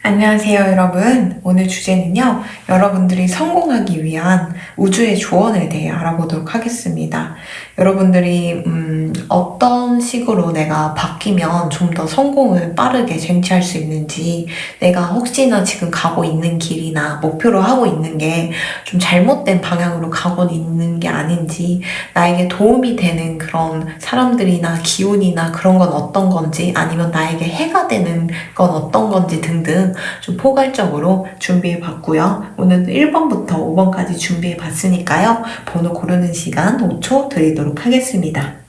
안녕하세요, 여러분. 오늘 주제는요, 여러분들이 성공하기 위한 우주의 조언에 대해 알아보도록 하겠습니다. 여러분들이, 어떤 식으로 내가 바뀌면 좀 더 성공을 빠르게 쟁취할 수 있는지, 내가 혹시나 지금 가고 있는 길이나 목표로 하고 있는 게 좀 잘못된 방향으로 가고 있는 게 아닌지, 나에게 도움이 되는 그런 사람들이나 기운이나 그런 건 어떤 건지, 아니면 나에게 해가 되는 건 어떤 건지 등등 좀 포괄적으로 준비해 봤고요. 오늘도 1번부터 5번까지 준비해 봤으니까요. 번호 고르는 시간 5초 드리도록 하겠습니다.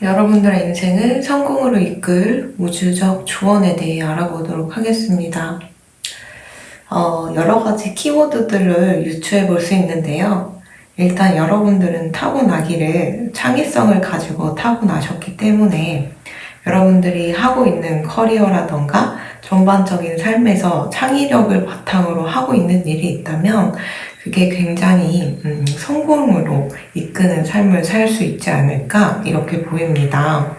여러분들의 인생을 성공으로 이끌 우주적 조언에 대해 알아보도록 하겠습니다. 여러 가지 키워드들을 유추해 볼 수 있는데요. 일단 여러분들은 타고나기를 창의성을 가지고 타고나셨기 때문에 여러분들이 하고 있는 커리어라던가 전반적인 삶에서 창의력을 바탕으로 하고 있는 일이 있다면 그게 굉장히 성공으로 이끄는 삶을 살 수 있지 않을까 이렇게 보입니다.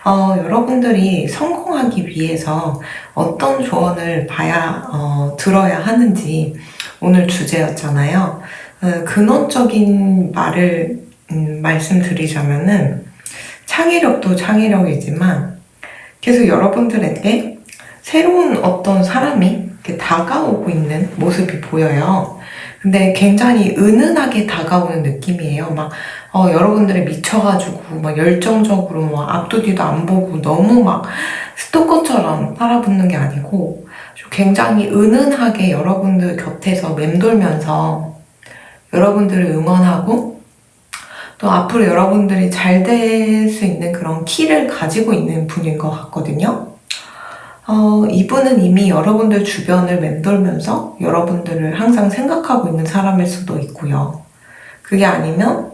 여러분들이 성공하기 위해서 어떤 조언을 들어야 하는지 오늘 주제였잖아요. 근원적인 말을 말씀드리자면은 창의력도 창의력이지만 계속 여러분들에게 새로운 어떤 사람이 이렇게 다가오고 있는 모습이 보여요. 근데 굉장히 은은하게 다가오는 느낌이에요. 여러분들이 미쳐가지고, 열정적으로, 앞도 뒤도 안 보고, 너무 스토커처럼 따라붙는 게 아니고, 좀 굉장히 은은하게 여러분들 곁에서 맴돌면서, 여러분들을 응원하고, 또 앞으로 여러분들이 잘 될 수 있는 그런 키를 가지고 있는 분인 것 같거든요. 이분은 이미 여러분들 주변을 맴돌면서 여러분들을 항상 생각하고 있는 사람일 수도 있고요. 그게 아니면,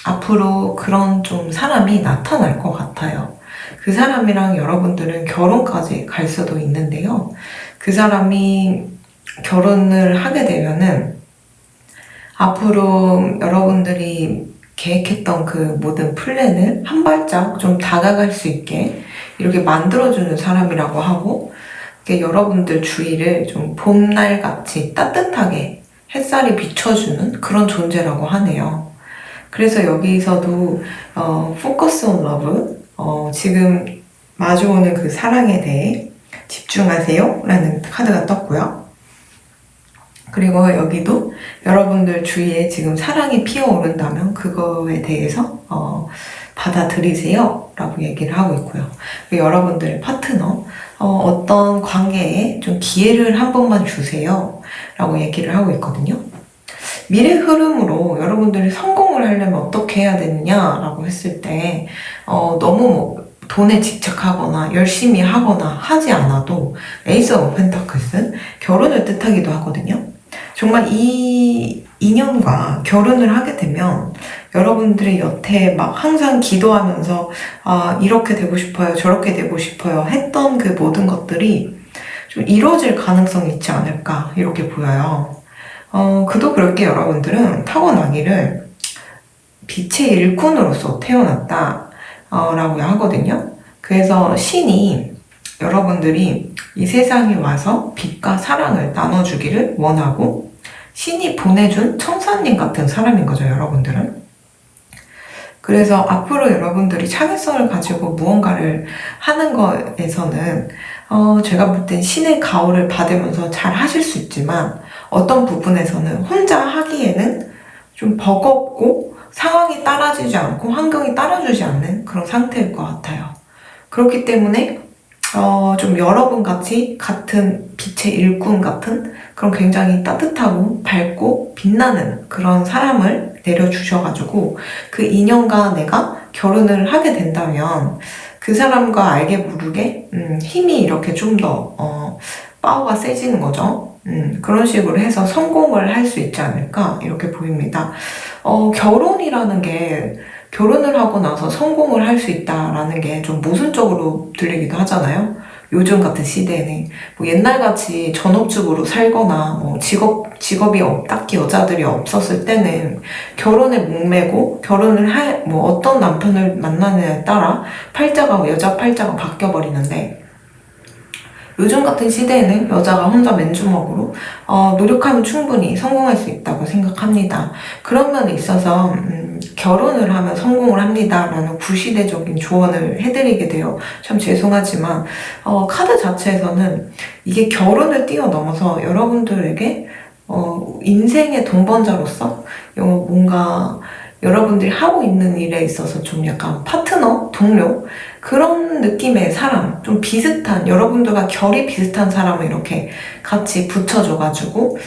앞으로 그런 좀 사람이 나타날 것 같아요. 그 사람이랑 여러분들은 결혼까지 갈 수도 있는데요. 그 사람이 결혼을 하게 되면은 앞으로 여러분들이 계획했던 그 모든 플랜을 한 발짝 좀 다가갈 수 있게 이렇게 만들어주는 사람이라고 하고, 여러분들 주위를 좀 봄날같이 따뜻하게 햇살이 비춰주는 그런 존재라고 하네요. 그래서 여기서도 Focus on Love, 지금 마주오는 그 사랑에 대해 집중하세요 라는 카드가 떴고요. 그리고 여기도 여러분들 주위에 지금 사랑이 피어오른다면 그거에 대해서 받아들이세요 라고 얘기를 하고 있고요. 여러분들의 파트너, 어떤 관계에 좀 기회를 한 번만 주세요 라고 얘기를 하고 있거든요. 미래 흐름으로 여러분들이 성공을 하려면 어떻게 해야 되느냐라고 했을 때 너무 돈에 집착하거나 열심히 하거나 하지 않아도 에이스 오브 펜타클스, 결혼을 뜻하기도 하거든요. 정말 이 인연과 결혼을 하게 되면 여러분들의 여태 항상 기도하면서 이렇게 되고 싶어요, 저렇게 되고 싶어요 했던 그 모든 것들이 좀 이루어질 가능성이 있지 않을까 이렇게 보여요. 그도 그럴 게 여러분들은 타고나기를 빛의 일꾼으로서 태어났다 라고 하거든요. 그래서 신이 여러분들이 이 세상에 와서 빛과 사랑을 나눠주기를 원하고 신이 보내준 천사님 같은 사람인 거죠, 여러분들은. 그래서 앞으로 여러분들이 창의성을 가지고 무언가를 하는 거에서는 제가 볼 땐 신의 가호를 받으면서 잘 하실 수 있지만 어떤 부분에서는 혼자 하기에는 좀 버겁고 상황이 따라주지 않고 환경이 따라주지 않는 그런 상태일 것 같아요. 그렇기 때문에 좀 여러분 같이 같은 빛의 일꾼 같은 그런 굉장히 따뜻하고 밝고 빛나는 그런 사람을 내려주셔가지고 그 인연과 내가 결혼을 하게 된다면 그 사람과 알게 모르게 힘이 이렇게 좀 더 파워가 세지는 거죠. 그런 식으로 해서 성공을 할 수 있지 않을까 이렇게 보입니다. 결혼이라는 게 결혼을 하고 나서 성공을 할 수 있다라는 게 좀 모순적으로 들리기도 하잖아요. 요즘 같은 시대에는 뭐 옛날같이 전업주부로 살거나 뭐 직업이 딱히 여자들이 없었을 때는 결혼에 목매고 뭐 어떤 남편을 만나느냐에 따라 여자 팔자가 바뀌어 버리는데, 요즘 같은 시대에는 여자가 혼자 맨주먹으로 노력하면 충분히 성공할 수 있다고 생각합니다. 그런 면에 있어서 결혼을 하면 성공을 합니다 라는 구시대적인 조언을 해드리게 돼요. 참 죄송하지만 카드 자체에서는 이게 결혼을 뛰어넘어서 여러분들에게 인생의 동반자로서 뭔가 여러분들이 하고 있는 일에 있어서 좀 약간 파트너, 동료, 그런 느낌의 사람, 좀 비슷한, 여러분들과 결이 비슷한 사람을 이렇게 같이 붙여줘가지고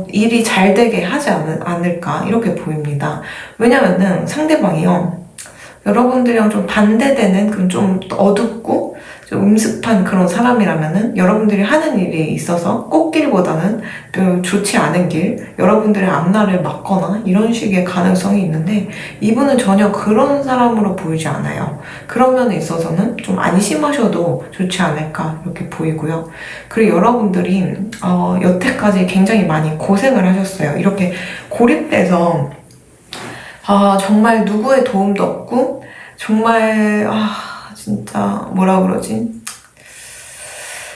일이 잘 되게 하지 않을까 이렇게 보입니다. 왜냐면은 상대방이요, 여러분들이랑 좀 반대되는 그런 좀 어둡고 좀 음습한 그런 사람이라면은 여러분들이 하는 일에 있어서 꽃길보다는 또 좋지 않은 길, 여러분들의 앞날을 막거나 이런 식의 가능성이 있는데, 이분은 전혀 그런 사람으로 보이지 않아요. 그런 면에 있어서는 좀 안심하셔도 좋지 않을까 이렇게 보이고요. 그리고 여러분들이 여태까지 굉장히 많이 고생을 하셨어요. 이렇게 고립돼서 정말 누구의 도움도 없고, 정말 진짜 뭐라 그러지?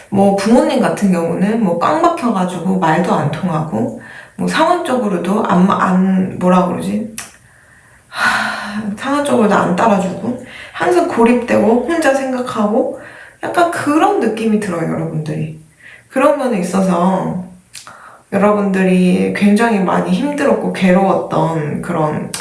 뭐 부모님 같은 경우는 뭐 꽉 막혀가지고 말도 안 통하고, 뭐 상황적으로도 뭐라 그러지? 상황적으로도 안 따라주고, 항상 고립되고 혼자 생각하고, 약간 그런 느낌이 들어요, 여러분들이. 그런 면에 있어서 여러분들이 굉장히 많이 힘들었고 괴로웠던 그런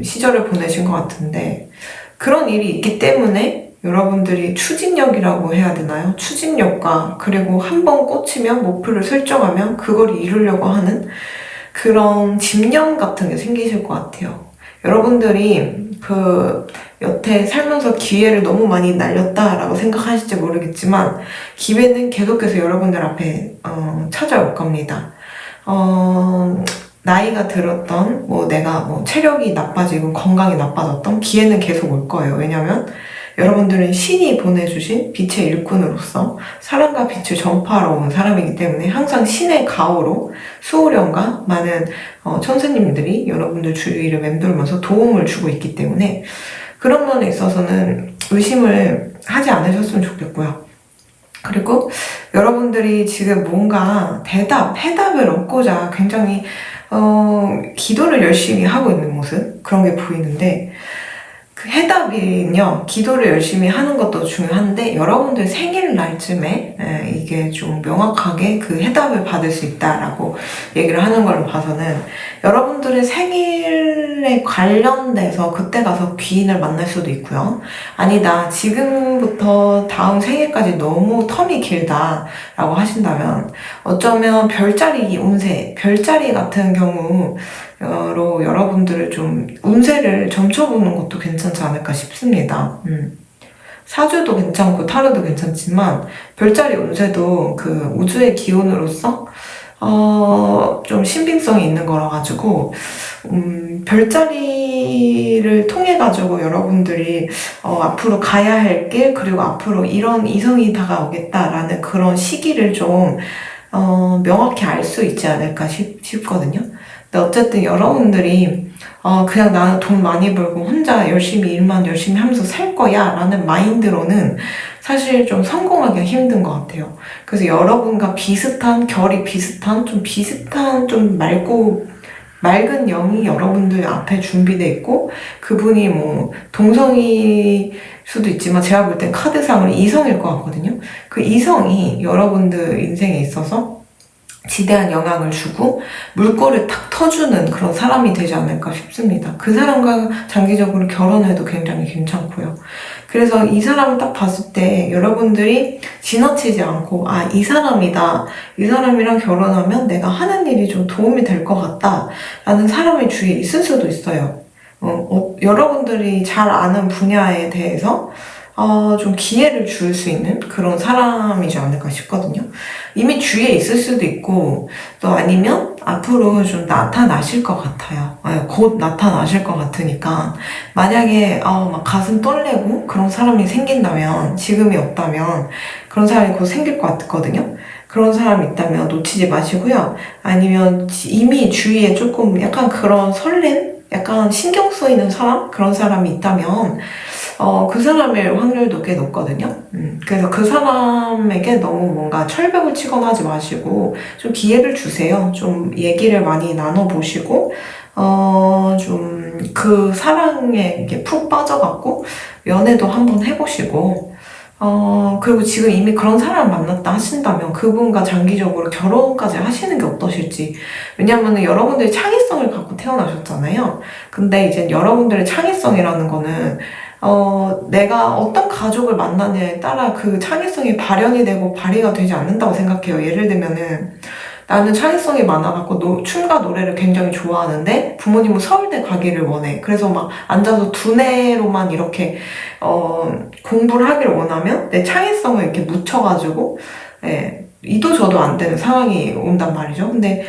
시절을 보내신 것 같은데, 그런 일이 있기 때문에 여러분들이 추진력이라고 해야 되나요? 추진력과, 그리고 한번 꽂히면 목표를 설정하면 그걸 이루려고 하는 그런 집념 같은 게 생기실 것 같아요. 여러분들이 여태 살면서 기회를 너무 많이 날렸다라고 생각하실지 모르겠지만, 기회는 계속해서 여러분들 앞에 찾아올 겁니다. 나이가 들었던, 내가 체력이 나빠지고 건강이 나빠졌던, 기회는 계속 올 거예요. 왜냐면 여러분들은 신이 보내주신 빛의 일꾼으로서 사랑과 빛을 전파하러 온 사람이기 때문에 항상 신의 가호로 수호령과 많은 천사님들이 여러분들 주위를 맴돌면서 도움을 주고 있기 때문에, 그런 면에 있어서는 의심을 하지 않으셨으면 좋겠고요. 그리고 여러분들이 지금 뭔가 해답을 얻고자 굉장히 기도를 열심히 하고 있는 모습, 그런 게 보이는데, 그 해답은요, 기도를 열심히 하는 것도 중요한데, 여러분들 생일날쯤에 이게 좀 명확하게 그 해답을 받을 수 있다라고 얘기를 하는 걸로 봐서는, 여러분들의 생일에 관련돼서 그때 가서 귀인을 만날 수도 있고요. 아니다, 지금부터 다음 생일까지 너무 텀이 길다라고 하신다면, 어쩌면 별자리 운세, 별자리 같은 경우로 여러분들을 좀 운세를 점쳐보는 것도 괜찮지 않을까 싶습니다. 사주도 괜찮고 타로도 괜찮지만, 별자리 운세도 그 우주의 기운으로서 좀 신빙성이 있는 거라 가지고, 별자리를 통해 가지고 여러분들이 앞으로 가야 할 길, 그리고 앞으로 이런 이성이 다가오겠다라는 그런 시기를 좀 명확히 알 수 있지 않을까 싶거든요. 근데 어쨌든 여러분들이 그냥 나는 돈 많이 벌고 혼자 일만 열심히 하면서 살 거야 라는 마인드로는 사실 좀 성공하기가 힘든 것 같아요. 그래서 여러분과 결이 비슷한 좀 맑은 영이 여러분들 앞에 준비되어 있고, 그분이 동성일 수도 있지만 제가 볼 땐 카드상으로 이성일 것 같거든요. 그 이성이 여러분들 인생에 있어서 지대한 영향을 주고 물꼬를 탁 터주는 그런 사람이 되지 않을까 싶습니다. 그 사람과 장기적으로 결혼해도 굉장히 괜찮고요. 그래서 이 사람을 딱 봤을 때 여러분들이 지나치지 않고, 이 사람이다, 이 사람이랑 결혼하면 내가 하는 일이 좀 도움이 될 것 같다 라는 사람이 주위에 있을 수도 있어요. 여러분들이 잘 아는 분야에 대해서 좀 기회를 줄 수 있는 그런 사람이지 않을까 싶거든요. 이미 주위에 있을 수도 있고, 또 아니면 앞으로 좀 나타나실 것 같아요. 곧 나타나실 것 같으니까, 만약에, 막 가슴 떨리고 그런 사람이 생긴다면, 지금이 없다면, 그런 사람이 곧 생길 것 같거든요. 그런 사람이 있다면 놓치지 마시고요. 아니면 이미 주위에 조금 약간 그런 설렘? 약간 신경 쓰이는 사람? 그런 사람이 있다면, 그 사람일 확률도 꽤 높거든요. 그래서 그 사람에게 너무 뭔가 철벽을 치거나 하지 마시고, 좀 기회를 주세요. 좀 얘기를 많이 나눠보시고, 좀 그 사랑에 이렇게 푹 빠져갖고, 연애도 한번 해보시고, 그리고 지금 이미 그런 사람을 만났다 하신다면 그분과 장기적으로 결혼까지 하시는 게 어떠실지. 왜냐면은 여러분들이 창의성을 갖고 태어나셨잖아요. 근데 이제 여러분들의 창의성이라는 거는 내가 어떤 가족을 만나냐에 따라 그 창의성이 발현이 되고 발휘가 되지 않는다고 생각해요. 예를 들면은 나는 창의성이 많아갖고 춤과 노래를 굉장히 좋아하는데 부모님은 서울대 가기를 원해. 그래서 막 앉아서 두뇌로만 이렇게 공부를 하기를 원하면 내 창의성을 이렇게 묻혀가지고 이도 저도 안 되는 상황이 온단 말이죠. 근데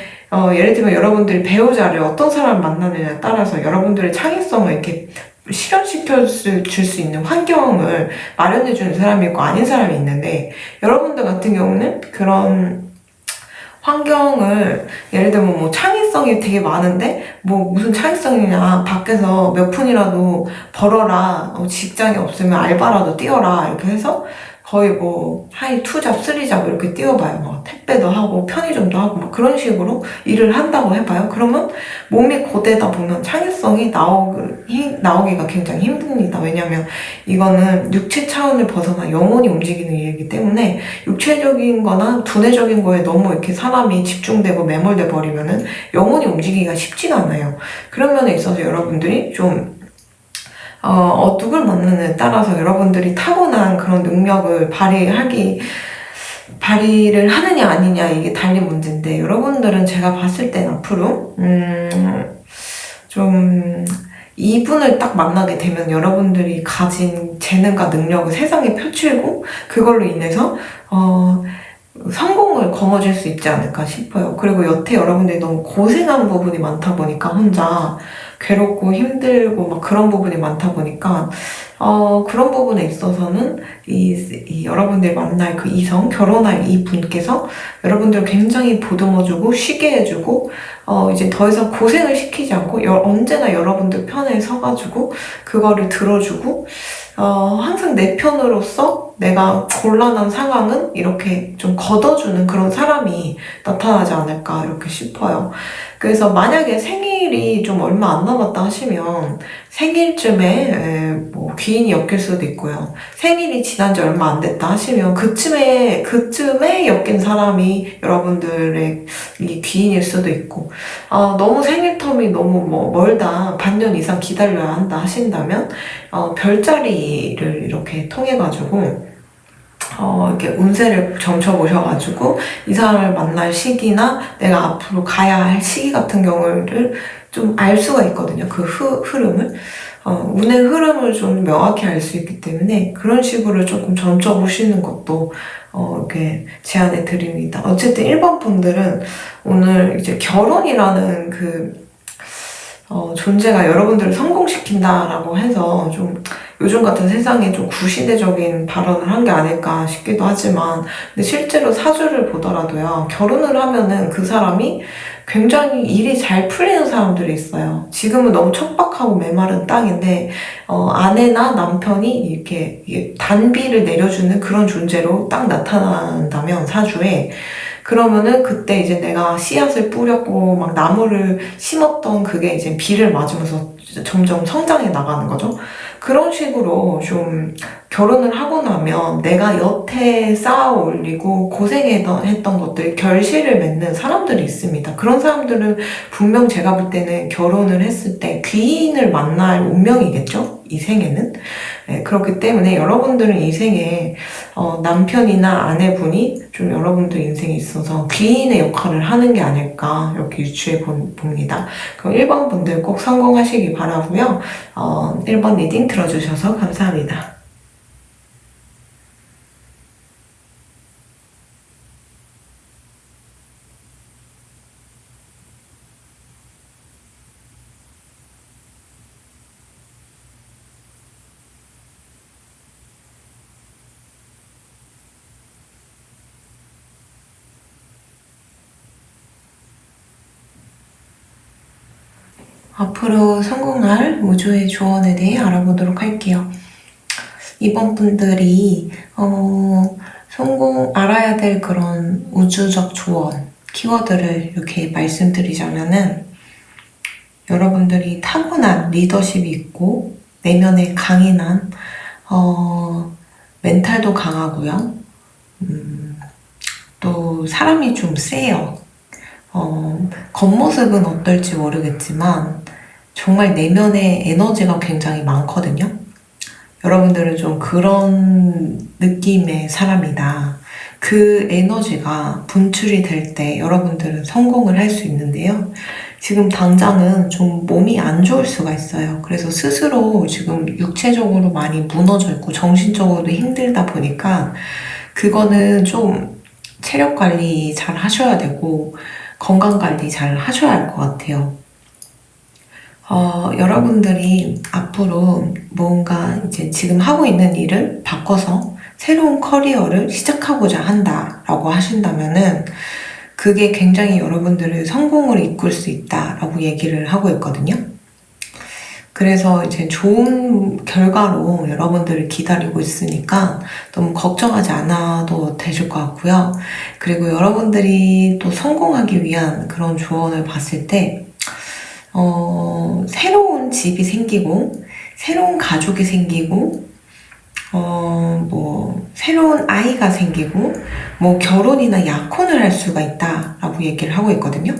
예를 들면 여러분들이 배우자를 어떤 사람을 만나느냐에 따라서 여러분들의 창의성을 이렇게 실현시켜 줄 수 있는 환경을 마련해 주는 사람이 있고 아닌 사람이 있는데 여러분들 같은 경우는 그런 환경을 예를 들면 뭐 창의성이 되게 많은데 뭐 무슨 창의성이냐 밖에서 몇 푼이라도 벌어라 직장이 없으면 알바라도 뛰어라 이렇게 해서 거의 뭐 하이 투잡 쓰리잡 이렇게 뛰어봐요. 뭐 택배도 하고 편의점도 하고 막 그런 식으로 일을 한다고 해봐요. 그러면 몸이 고되다 보면 창의성이 나오기가 굉장히 힘듭니다. 왜냐하면 이거는 육체 차원을 벗어나 영혼이 움직이는 일이기 때문에 육체적인 거나 두뇌적인 거에 너무 이렇게 사람이 집중되고 매몰돼 버리면은 영혼이 움직이기가 쉽지가 않아요. 그런 면에 있어서 여러분들이 좀 누굴 만나느냐에 따라서 여러분들이 타고난 그런 능력을 발휘를 하느냐 아니냐 이게 달린 문제인데 여러분들은 제가 봤을 땐 앞으로 좀 이분을 딱 만나게 되면 여러분들이 가진 재능과 능력을 세상에 펼치고 그걸로 인해서 성공을 거머쥘 수 있지 않을까 싶어요. 그리고 여태 여러분들이 너무 고생한 부분이 많다 보니까 혼자 괴롭고 힘들고 막 그런 부분이 많다 보니까 그런 부분에 있어서는 여러분들이 만날 그 이성, 결혼할 이 분께서 여러분들을 굉장히 보듬어주고 쉬게 해주고 이제 더 이상 고생을 시키지 않고 언제나 여러분들 편에 서가지고 그거를 들어주고 항상 내 편으로서 내가 곤란한 상황은 이렇게 좀 걷어주는 그런 사람이 나타나지 않을까 이렇게 싶어요. 그래서 만약에 생일이 좀 얼마 안 남았다 하시면 생일쯤에 뭐 귀인이 엮일 수도 있고요. 생일이 지난 지 얼마 안 됐다 하시면 그쯤에 엮인 사람이 여러분들의 이 귀인일 수도 있고 너무 생일 텀이 너무 뭐 멀다 반년 이상 기다려야 한다 하신다면 별자리를 이렇게 통해가지고 이렇게 운세를 점쳐보셔가지고 이 사람을 만날 시기나 내가 앞으로 가야 할 시기 같은 경우를 좀 알 수가 있거든요. 그 흐름을. 운의 흐름을 좀 명확히 알 수 있기 때문에 그런 식으로 조금 점쳐보시는 것도 이렇게 제안해 드립니다. 어쨌든 1번 분들은 오늘 이제 결혼이라는 그 존재가 여러분들을 성공시킨다라고 해서 좀 요즘 같은 세상에 좀 구시대적인 발언을 한 게 아닐까 싶기도 하지만 근데 실제로 사주를 보더라도요. 결혼을 하면은 그 사람이 굉장히 일이 잘 풀리는 사람들이 있어요. 지금은 너무 척박하고 메마른 땅인데 아내나 남편이 이렇게 단비를 내려주는 그런 존재로 딱 나타난다면 사주에 그러면은 그때 이제 내가 씨앗을 뿌렸고 막 나무를 심었던 그게 이제 비를 맞으면서 점점 성장해 나가는 거죠. 그런 식으로 좀 결혼을 하고 나면 내가 여태 쌓아 올리고 고생했던 것들이 결실을 맺는 사람들이 있습니다. 그런 사람들은 분명 제가 볼 때는 결혼을 했을 때 귀인을 만날 운명이겠죠? 이 생에는. 네, 그렇기 때문에 여러분들은 이 생에 남편이나 아내분이 좀 여러분들 인생에 있어서 귀인의 역할을 하는 게 아닐까 이렇게 유추해 봅니다. 그럼 1번 분들 꼭 성공하시기 바라고요. 1번 리딩 들어주셔서 감사합니다. 앞으로 성공할 우주의 조언에 대해 알아보도록 할게요. 이번 분들이 알아야 될 그런 우주적 조언, 키워드를 이렇게 말씀드리자면은 여러분들이 타고난 리더십이 있고 내면에 강인한 멘탈도 강하고요. 또 사람이 좀 세요. 겉모습은 어떨지 모르겠지만 정말 내면에 에너지가 굉장히 많거든요. 여러분들은 좀 그런 느낌의 사람이다. 그 에너지가 분출이 될 때 여러분들은 성공을 할 수 있는데요. 지금 당장은 좀 몸이 안 좋을 수가 있어요. 그래서 스스로 지금 육체적으로 많이 무너져 있고 정신적으로도 힘들다 보니까 그거는 좀 체력 관리 잘 하셔야 되고 건강 관리 잘 하셔야 할 것 같아요. 여러분들이 앞으로 뭔가 이제 지금 하고 있는 일을 바꿔서 새로운 커리어를 시작하고자 한다라고 하신다면은 그게 굉장히 여러분들을 성공을 이끌 수 있다라고 얘기를 하고 있거든요. 그래서 이제 좋은 결과로 여러분들을 기다리고 있으니까 너무 걱정하지 않아도 되실 것 같고요. 그리고 여러분들이 또 성공하기 위한 그런 조언을 봤을 때 새로운 집이 생기고 새로운 가족이 생기고 새로운 아이가 생기고 결혼이나 약혼을 할 수가 있다라고 얘기를 하고 있거든요.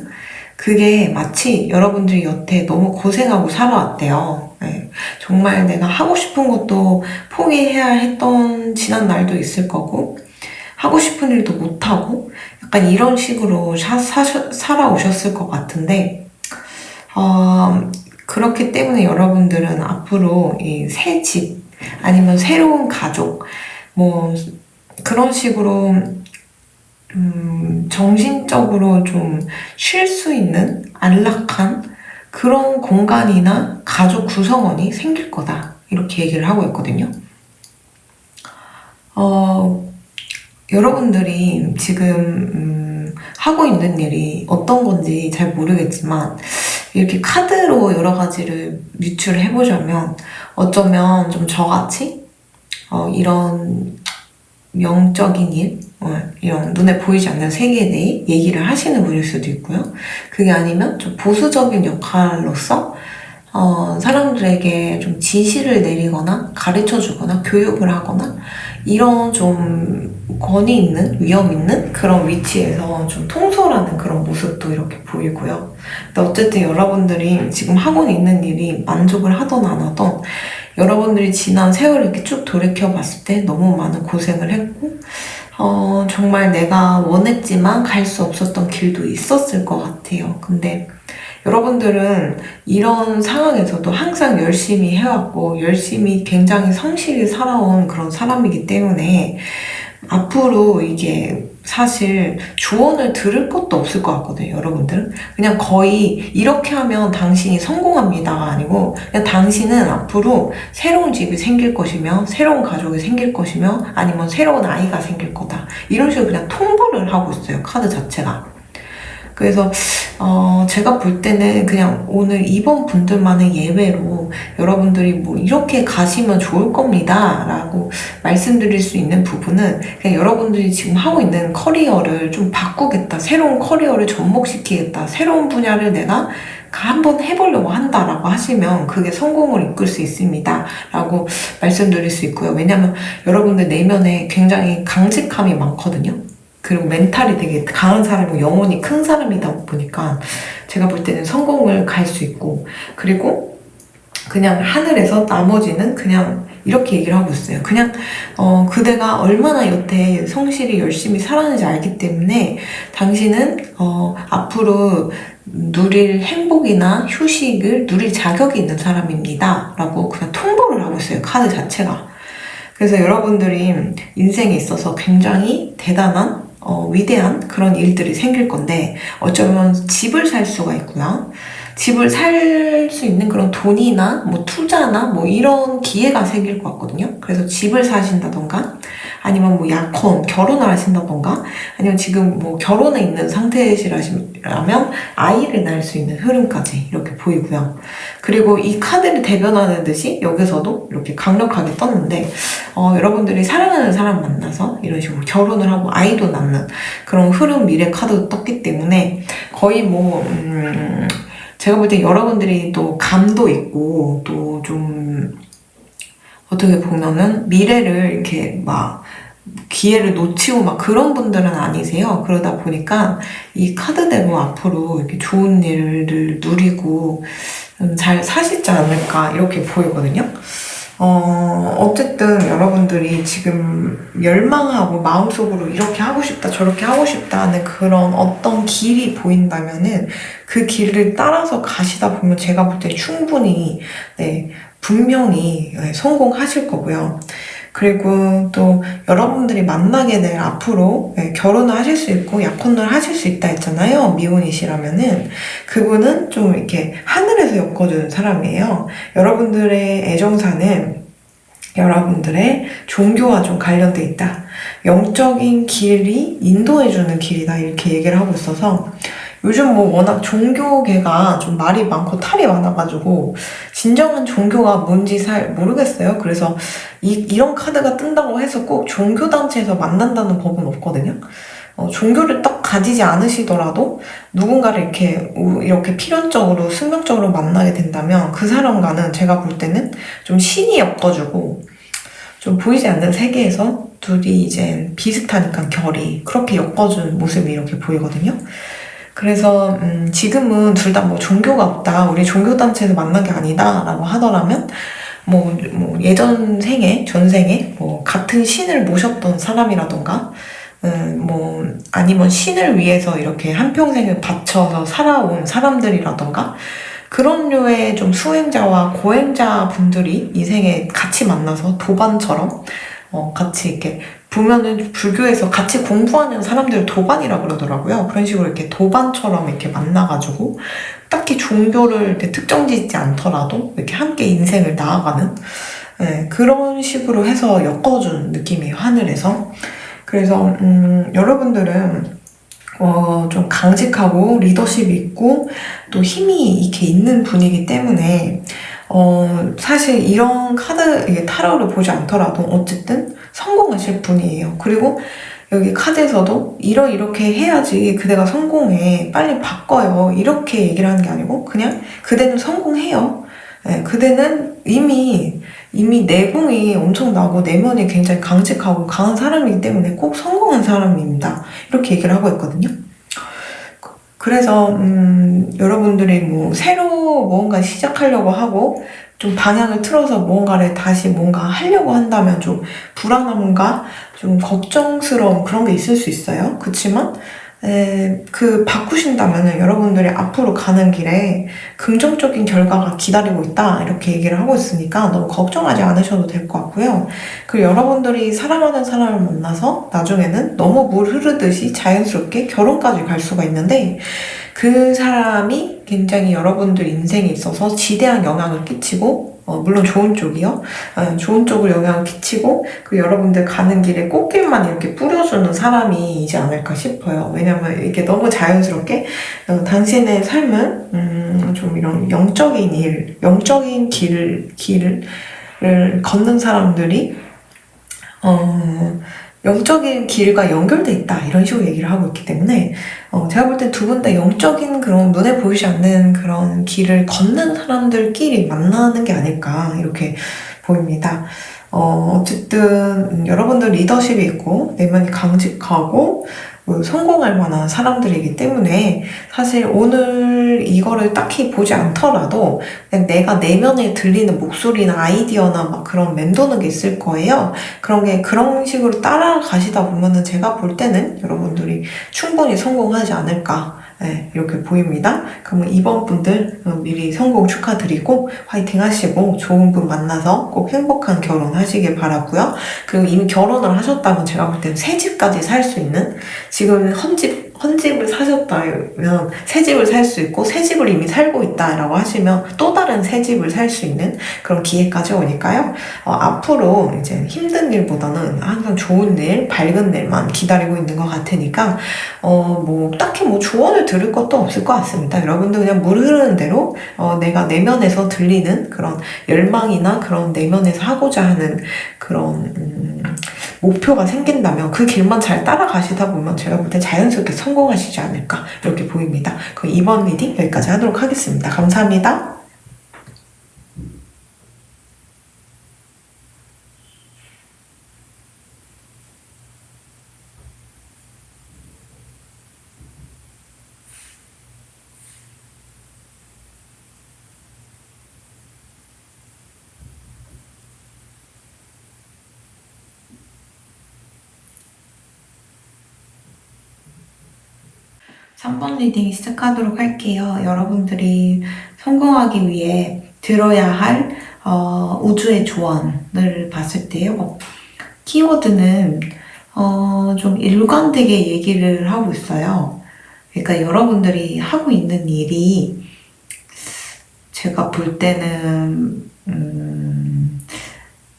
그게 마치 여러분들이 여태 너무 고생하고 살아왔대요. 네. 정말 내가 하고 싶은 것도 포기해야 했던 지난 날도 있을 거고 하고 싶은 일도 못하고 약간 이런 식으로 살아오셨을 것 같은데 그렇기 때문에 여러분들은 앞으로 이 새 집 아니면 새로운 가족 그런 식으로 정신적으로 좀 쉴 수 있는 안락한 그런 공간이나 가족 구성원이 생길 거다 이렇게 얘기를 하고 있거든요. 여러분들이 지금 하고 있는 일이 어떤 건지 잘 모르겠지만 이렇게 카드로 여러 가지를 유추를 해보자면 어쩌면 좀 저같이 이런 영적인 일, 이런 눈에 보이지 않는 세계에 대해 얘기를 하시는 분일 수도 있고요. 그게 아니면 좀 보수적인 역할로서 사람들에게 좀 지시를 내리거나 가르쳐 주거나 교육을 하거나 이런 좀 권위 있는, 위험 있는 그런 위치에서 좀 통솔하는 그런 모습도 이렇게 보이고요. 근데 어쨌든 여러분들이 지금 하고 있는 일이 만족을 하던 안 하던 여러분들이 지난 세월을 이렇게 쭉 돌이켜 봤을 때 너무 많은 고생을 했고 정말 내가 원했지만 갈 수 없었던 길도 있었을 것 같아요. 근데 여러분들은 이런 상황에서도 항상 열심히 해왔고 열심히 굉장히 성실히 살아온 그런 사람이기 때문에 앞으로 이게 사실 조언을 들을 것도 없을 것 같거든요, 여러분들. 그냥 거의 이렇게 하면 당신이 성공합니다가 아니고 그냥 당신은 앞으로 새로운 집이 생길 것이며 새로운 가족이 생길 것이며 아니면 새로운 아이가 생길 거다. 이런 식으로 그냥 통보를 하고 있어요, 카드 자체가. 그래서 제가 볼 때는 그냥 오늘 이번 분들만의 예외로 여러분들이 이렇게 가시면 좋을 겁니다 라고 말씀드릴 수 있는 부분은 그냥 여러분들이 지금 하고 있는 커리어를 좀 바꾸겠다, 새로운 커리어를 접목시키겠다, 새로운 분야를 내가 한번 해보려고 한다라고 하시면 그게 성공을 이끌 수 있습니다 라고 말씀드릴 수 있고요. 왜냐면 여러분들 내면에 굉장히 강직함이 많거든요. 그리고 멘탈이 되게 강한 사람이고 영혼이 큰 사람이다 보니까 제가 볼 때는 성공을 갈 수 있고, 그리고 그냥 하늘에서 나머지는 그냥 이렇게 얘기를 하고 있어요. 그냥 그대가 얼마나 여태 성실히 열심히 살았는지 알기 때문에 당신은 앞으로 누릴 행복이나 휴식을 누릴 자격이 있는 사람입니다 라고 그냥 통보를 하고 있어요, 카드 자체가. 그래서 여러분들이 인생에 있어서 굉장히 대단한 위대한 그런 일들이 생길 건데 어쩌면 집을 살 수가 있고요. 집을 살 수 있는 그런 돈이나 뭐 투자나 뭐 이런 기회가 생길 것 같거든요. 그래서 집을 사신다던가 아니면 뭐 약혼, 결혼을 하신다던가 아니면 지금 뭐 결혼에 있는 상태시라면 아이를 낳을 수 있는 흐름까지 이렇게 보이고요. 그리고 이 카드를 대변하는 듯이 여기서도 이렇게 강력하게 떴는데 여러분들이 사랑하는 사람 만나서 이런 식으로 결혼을 하고 아이도 낳는 그런 흐름 미래 카드도 떴기 때문에 거의 뭐 제가 볼 때 여러분들이 또 감도 있고 또 좀 어떻게 보면은 미래를 이렇게 막 기회를 놓치고 막 그런 분들은 아니세요. 그러다 보니까 이 카드대로 앞으로 이렇게 좋은 일을 누리고 잘 사시지 않을까 이렇게 보이거든요. 어쨌든 여러분들이 지금 열망하고 마음속으로 이렇게 하고 싶다, 저렇게 하고 싶다 하는 그런 어떤 길이 보인다면은 그 길을 따라서 가시다 보면 제가 볼 때 충분히, 네, 분명히 성공하실 거고요. 그리고 또 여러분들이 만나게 될 앞으로 결혼을 하실 수 있고 약혼을 하실 수 있다 했잖아요. 미혼이시라면은 그분은 좀 이렇게 하늘에서 엮어주는 사람이에요. 여러분들의 애정사는 여러분들의 종교와 좀 관련돼 있다. 영적인 길이 인도해주는 길이다. 이렇게 얘기를 하고 있어서 요즘 뭐 워낙 종교계가 좀 말이 많고 탈이 많아가지고 진정한 종교가 뭔지 잘 모르겠어요. 그래서 이런 카드가 뜬다고 해서 꼭 종교단체에서 만난다는 법은 없거든요. 종교를 딱 가지지 않으시더라도 누군가를 이렇게 필연적으로 숙명적으로 만나게 된다면 그 사람과는 제가 볼 때는 좀 신이 엮어주고 좀 보이지 않는 세계에서 둘이 이제 비슷하니까 결이 그렇게 엮어주는 모습이 이렇게 보이거든요. 그래서 지금은 둘 다 뭐 종교가 없다, 우리 종교단체에서 만난 게 아니다 라고 하더라면 뭐 예전 생에, 전생에 뭐 같은 신을 모셨던 사람이라던가 뭐 아니면 신을 위해서 이렇게 한평생을 바쳐서 살아온 사람들이라던가 그런 류의 좀 수행자와 고행자 분들이 이 생에 같이 만나서 도반처럼 같이 이렇게 보면은 불교에서 같이 공부하는 사람들 도반이라 그러더라고요. 그런 식으로 이렇게 도반처럼 이렇게 만나가지고 딱히 종교를 이렇게 특정 짓지 않더라도 이렇게 함께 인생을 나아가는 그런 식으로 해서 엮어주는 느낌이에요. 하늘에서. 그래서 여러분들은 좀 강직하고 리더십이 있고 또 힘이 이렇게 있는 분이기 때문에 사실 이런 이게 타로를 보지 않더라도 어쨌든 성공하실 분이에요. 그리고 여기 카드에서도 이렇게 해야지 그대가 성공해, 빨리 바꿔요, 이렇게 얘기를 하는 게 아니고 그냥 그대는 성공해요. 그대는 이미 내공이 엄청나고 내면이 굉장히 강직하고 강한 사람이기 때문에 꼭 성공한 사람입니다. 이렇게 얘기를 하고 있거든요. 그래서 여러분들이 뭐 새로 무언가 시작하려고 하고 좀 방향을 틀어서 무언가를 다시 뭔가 하려고 한다면 좀 불안함과 좀 걱정스러운 그런 게 있을 수 있어요. 그렇지만 바꾸신다면은 여러분들이 앞으로 가는 길에 긍정적인 결과가 기다리고 있다 이렇게 얘기를 하고 있으니까 너무 걱정하지 않으셔도 될 것 같고요. 그리고 여러분들이 사랑하는 사람을 만나서 나중에는 너무 물 흐르듯이 자연스럽게 결혼까지 갈 수가 있는데 그 사람이 굉장히 여러분들 인생에 있어서 지대한 영향을 끼치고 물론 좋은 쪽이요. 좋은 쪽으로 영향을 끼치고 그 여러분들 가는 길에 꽃길만 이렇게 뿌려주는 사람이지 않을까 싶어요. 왜냐면 이게 너무 자연스럽게 당신의 삶은 좀 이런 영적인 길을 걷는 사람들이 영적인 길과 연결돼 있다 이런 식으로 얘기를 하고 있기 때문에 제가 볼 때 두 분 다 영적인 그런 눈에 보이지 않는 그런 길을 걷는 사람들끼리 만나는 게 아닐까 이렇게 보입니다. 어쨌든 여러분들 리더십이 있고 내면이 강직하고 성공할 만한 사람들이기 때문에 사실 오늘 이거를 딱히 보지 않더라도 그냥 내가 내면에 들리는 목소리나 아이디어나 막 그런 맴도는 게 있을 거예요. 그런 식으로 따라가시다 보면은 제가 볼 때는 여러분들이 충분히 성공하지 않을까. 이렇게 보입니다. 그러면 이번 분들 미리 성공 축하드리고 화이팅 하시고 좋은 분 만나서 꼭 행복한 결혼 하시길 바라고요. 그리고 이미 결혼을 하셨다면 제가 볼 때는 새 집까지 살 수 있는 지금 헌집 헌집을 사셨다면 새 집을 살 수 있고 새 집을 이미 살고 있다라고 하시면 또 다른 새 집을 살 수 있는 그런 기회까지 오니까요. 앞으로 이제 힘든 일보다는 항상 좋은 일, 밝은 일만 기다리고 있는 것 같으니까 뭐 딱히 뭐 조언을 들을 것도 없을 것 같습니다. 여러분들 그냥 물 흐르는 대로 내가 내면에서 들리는 그런 열망이나 그런 내면에서 하고자 하는 그런 목표가 생긴다면 그 길만 잘 따라가시다 보면 제가 볼 때 자연스럽게 성공하시지 않을까 이렇게 보입니다. 그럼 이번 리딩 여기까지 하도록 하겠습니다. 감사합니다. 3번 리딩 시작하도록 할게요. 여러분들이 성공하기 위해 들어야 할 우주의 조언을 봤을 때요. 키워드는 좀 일관되게 얘기를 하고 있어요. 그러니까 여러분들이 하고 있는 일이 제가 볼 때는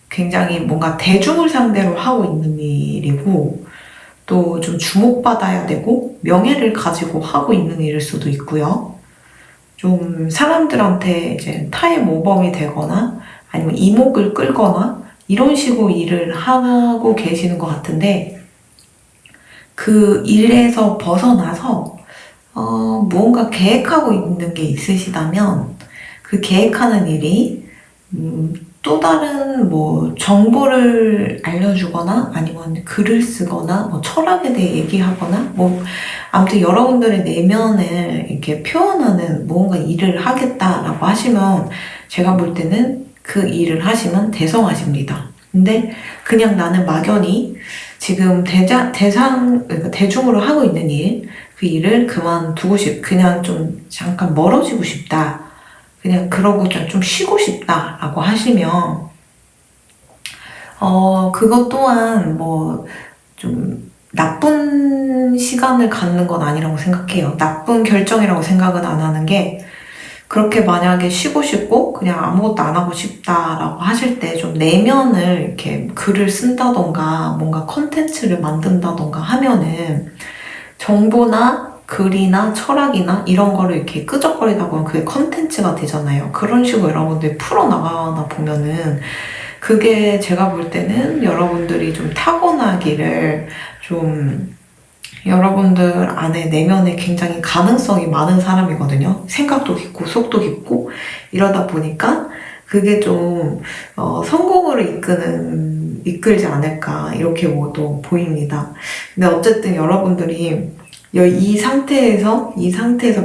굉장히 뭔가 대중을 상대로 하고 있는 일이고 또 좀 주목받아야 되고 명예를 가지고 하고 있는 일일 수도 있고요. 좀 사람들한테 이제 타임 오버이 되거나 아니면 이목을 끌거나 이런 식으로 일을 하고 계시는 것 같은데 그 일에서 벗어나서 무언가 계획하고 있는 게 있으시다면 그 계획하는 일이 또 다른 뭐 정보를 알려주거나 아니면 글을 쓰거나 뭐 철학에 대해 얘기하거나 뭐 아무튼 여러분들의 내면을 이렇게 표현하는 무언가 일을 하겠다라고 하시면 제가 볼 때는 그 일을 하시면 대성하십니다. 근데 그냥 나는 막연히 지금 그러니까 대중으로 하고 있는 일, 그 일을 그만두고 그냥 좀 잠깐 멀어지고 싶다. 그냥 그러고 좀 쉬고 싶다라고 하시면 그것 또한 뭐 좀 나쁜 시간을 갖는 건 아니라고 생각해요. 나쁜 결정이라고 생각은 안 하는 게 그렇게 만약에 쉬고 싶고 그냥 아무것도 안 하고 싶다라고 하실 때 좀 내면을 이렇게 글을 쓴다던가 뭔가 컨텐츠를 만든다던가 하면은 정보나 글이나 철학이나 이런 거를 이렇게 끄적거리다 보면 그게 컨텐츠가 되잖아요. 그런 식으로 여러분들이 풀어나가다 보면은 그게 제가 볼 때는 여러분들이 좀 타고나기를 좀 여러분들 안에 내면에 굉장히 가능성이 많은 사람이거든요. 생각도 깊고 속도 깊고 이러다 보니까 그게 좀 성공으로 이끌지 않을까 이렇게 뭐또 보입니다. 근데 어쨌든 여러분들이 이 상태에서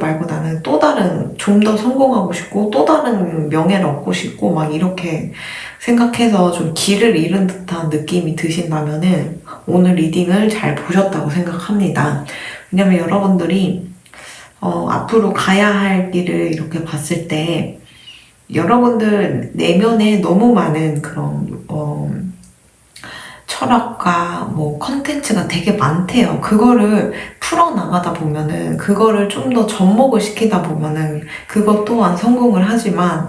말고 나는 또 다른 좀 더 성공하고 싶고 또 다른 명예를 얻고 싶고 막 이렇게 생각해서 좀 길을 잃은 듯한 느낌이 드신다면은 오늘 리딩을 잘 보셨다고 생각합니다. 왜냐면 여러분들이 앞으로 가야 할 길을 이렇게 봤을 때 여러분들 내면에 너무 많은 그런 철학과 뭐 컨텐츠가 되게 많대요. 그거를 풀어나가다 보면은 그거를 좀 더 접목을 시키다 보면은 그것 또한 성공을 하지만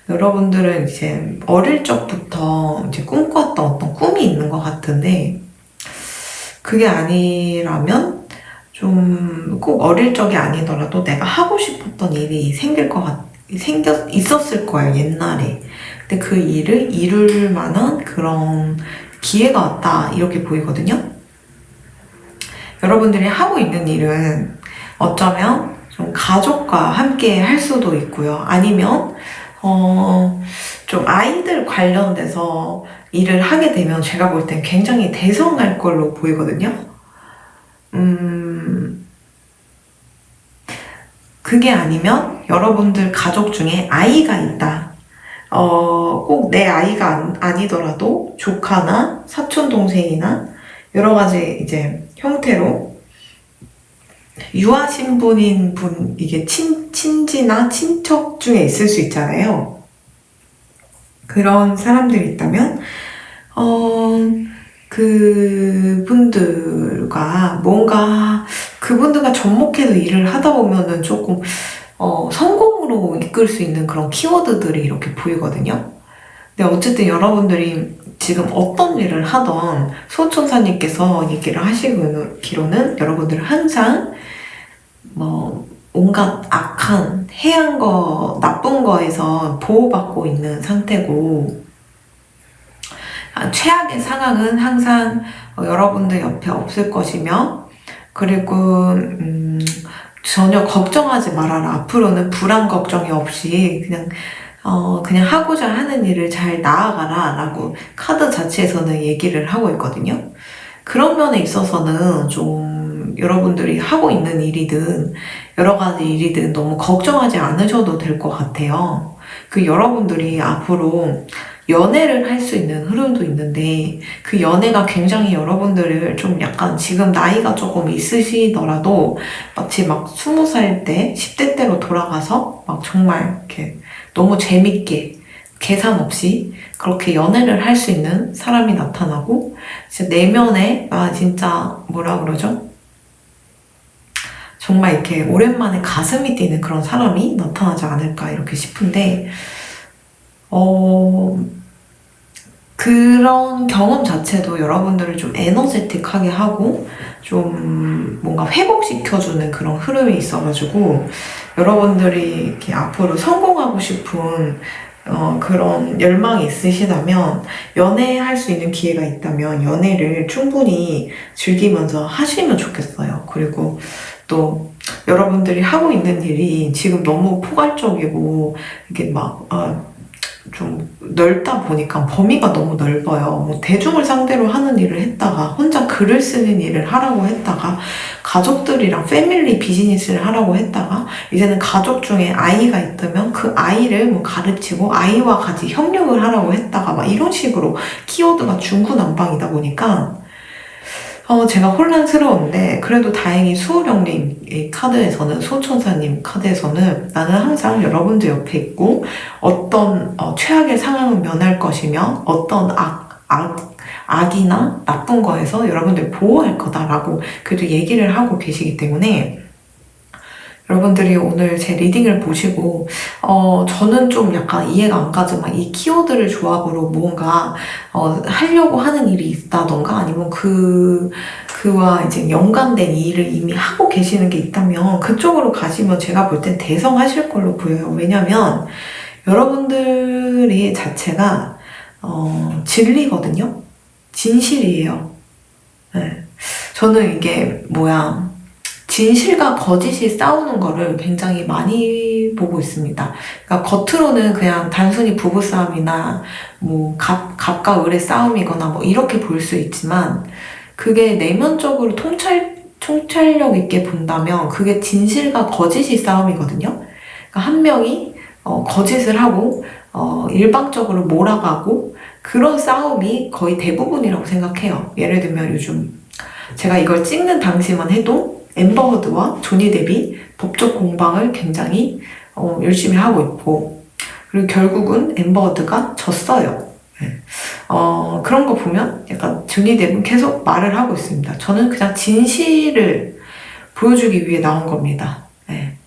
여러분들은 이제 어릴 적부터 이제 꿈꿨던 어떤 꿈이 있는 것 같은데 그게 아니라면 좀 꼭 어릴 적이 아니더라도 내가 하고 싶었던 일이 있었을 거예요, 옛날에. 근데 그 일을 이룰 만한 그런 기회가 왔다, 이렇게 보이거든요. 여러분들이 하고 있는 일은 어쩌면 좀 가족과 함께 할 수도 있고요. 아니면 좀 아이들 관련돼서 일을 하게 되면 제가 볼 땐 굉장히 대성할 걸로 보이거든요. 그게 아니면 여러분들 가족 중에 아이가 있다. 꼭 내 아이가 아니더라도 조카나 사촌 동생이나 여러 가지 이제 형태로 유아 신분인 분, 이게 친지나 친척 중에 있을 수 있잖아요. 그런 사람들이 있다면, 그 분들과 뭔가 그분들과 접목해서 일을 하다 보면은 조금 성공으로 이끌 수 있는 그런 키워드들이 이렇게 보이거든요. 근데 어쨌든 여러분들이 지금 어떤 일을 하던 소천사님께서 얘기를 하시기로는 여러분들은 항상 뭐 온갖 악한 해한 거 나쁜 거에서 보호받고 있는 상태고, 최악의 상황은 항상 여러분들 옆에 없을 것이며, 그리고 전혀 걱정하지 말아라. 앞으로는 불안 걱정이 없이 그냥 하고자 하는 일을 잘 나아가라 라고 카드 자체에서는 얘기를 하고 있거든요. 그런 면에 있어서는 좀 여러분들이 하고 있는 일이든 여러 가지 일이든 너무 걱정하지 않으셔도 될 것 같아요. 여러분들이 앞으로 연애를 할 수 있는 흐름도 있는데, 그 연애가 굉장히 여러분들을 좀 약간 지금 나이가 조금 있으시더라도 마치 막 20살 때, 10대 때로 돌아가서 막 정말 이렇게 너무 재밌게 계산 없이 그렇게 연애를 할 수 있는 사람이 나타나고, 진짜 내면에 진짜 뭐라 그러죠? 정말 이렇게 오랜만에 가슴이 뛰는 그런 사람이 나타나지 않을까 이렇게 싶은데, 그런 경험 자체도 여러분들을 좀 에너제틱하게 하고 좀 뭔가 회복시켜주는 그런 흐름이 있어가지고, 여러분들이 이렇게 앞으로 성공하고 싶은 그런 열망이 있으시다면, 연애할 수 있는 기회가 있다면 연애를 충분히 즐기면서 하시면 좋겠어요. 그리고 또 여러분들이 하고 있는 일이 지금 너무 포괄적이고 이게 좀 넓다 보니까 범위가 너무 넓어요. 뭐 대중을 상대로 하는 일을 했다가 혼자 글을 쓰는 일을 하라고 했다가 가족들이랑 패밀리 비즈니스를 하라고 했다가 이제는 가족 중에 아이가 있다면 그 아이를 뭐 가르치고 아이와 같이 협력을 하라고 했다가 막 이런 식으로 키워드가 중구난방이다 보니까 제가 혼란스러운데, 그래도 다행히 수호령님 카드에서는, 수호천사님 카드에서는 나는 항상 여러분들 옆에 있고 어떤 최악의 상황을 면할 것이며 어떤 악이나 나쁜 거에서 여러분들 보호할 거다라고 그래도 얘기를 하고 계시기 때문에, 여러분들이 오늘 제 리딩을 보시고 저는 좀 약간 이해가 안 가지만 이 키워드를 조합으로 뭔가 하려고 하는 일이 있다던가 아니면 그와 이제 연관된 일을 이미 하고 계시는 게 있다면 그쪽으로 가시면 제가 볼 땐 대성하실 걸로 보여요. 왜냐면 여러분들의 자체가 진리거든요. 진실이에요. 네. 저는 이게 진실과 거짓이 싸우는 거를 굉장히 많이 보고 있습니다. 그러니까 겉으로는 그냥 단순히 부부싸움이나 뭐 갑과 을의 싸움이거나 뭐 이렇게 볼 수 있지만, 그게 내면적으로 통찰력 있게 본다면 그게 진실과 거짓이 싸움이거든요. 그러니까 한 명이 거짓을 하고 일방적으로 몰아가고, 그런 싸움이 거의 대부분이라고 생각해요. 예를 들면 요즘 제가 이걸 찍는 당시만 해도 앰버 허드와 조니 뎁이 법적 공방을 굉장히 열심히 하고 있고, 그리고 결국은 앰버 허드가 졌어요. 그런 거 보면 약간 조니 뎁은 계속 말을 하고 있습니다. 저는 그냥 진실을 보여주기 위해 나온 겁니다.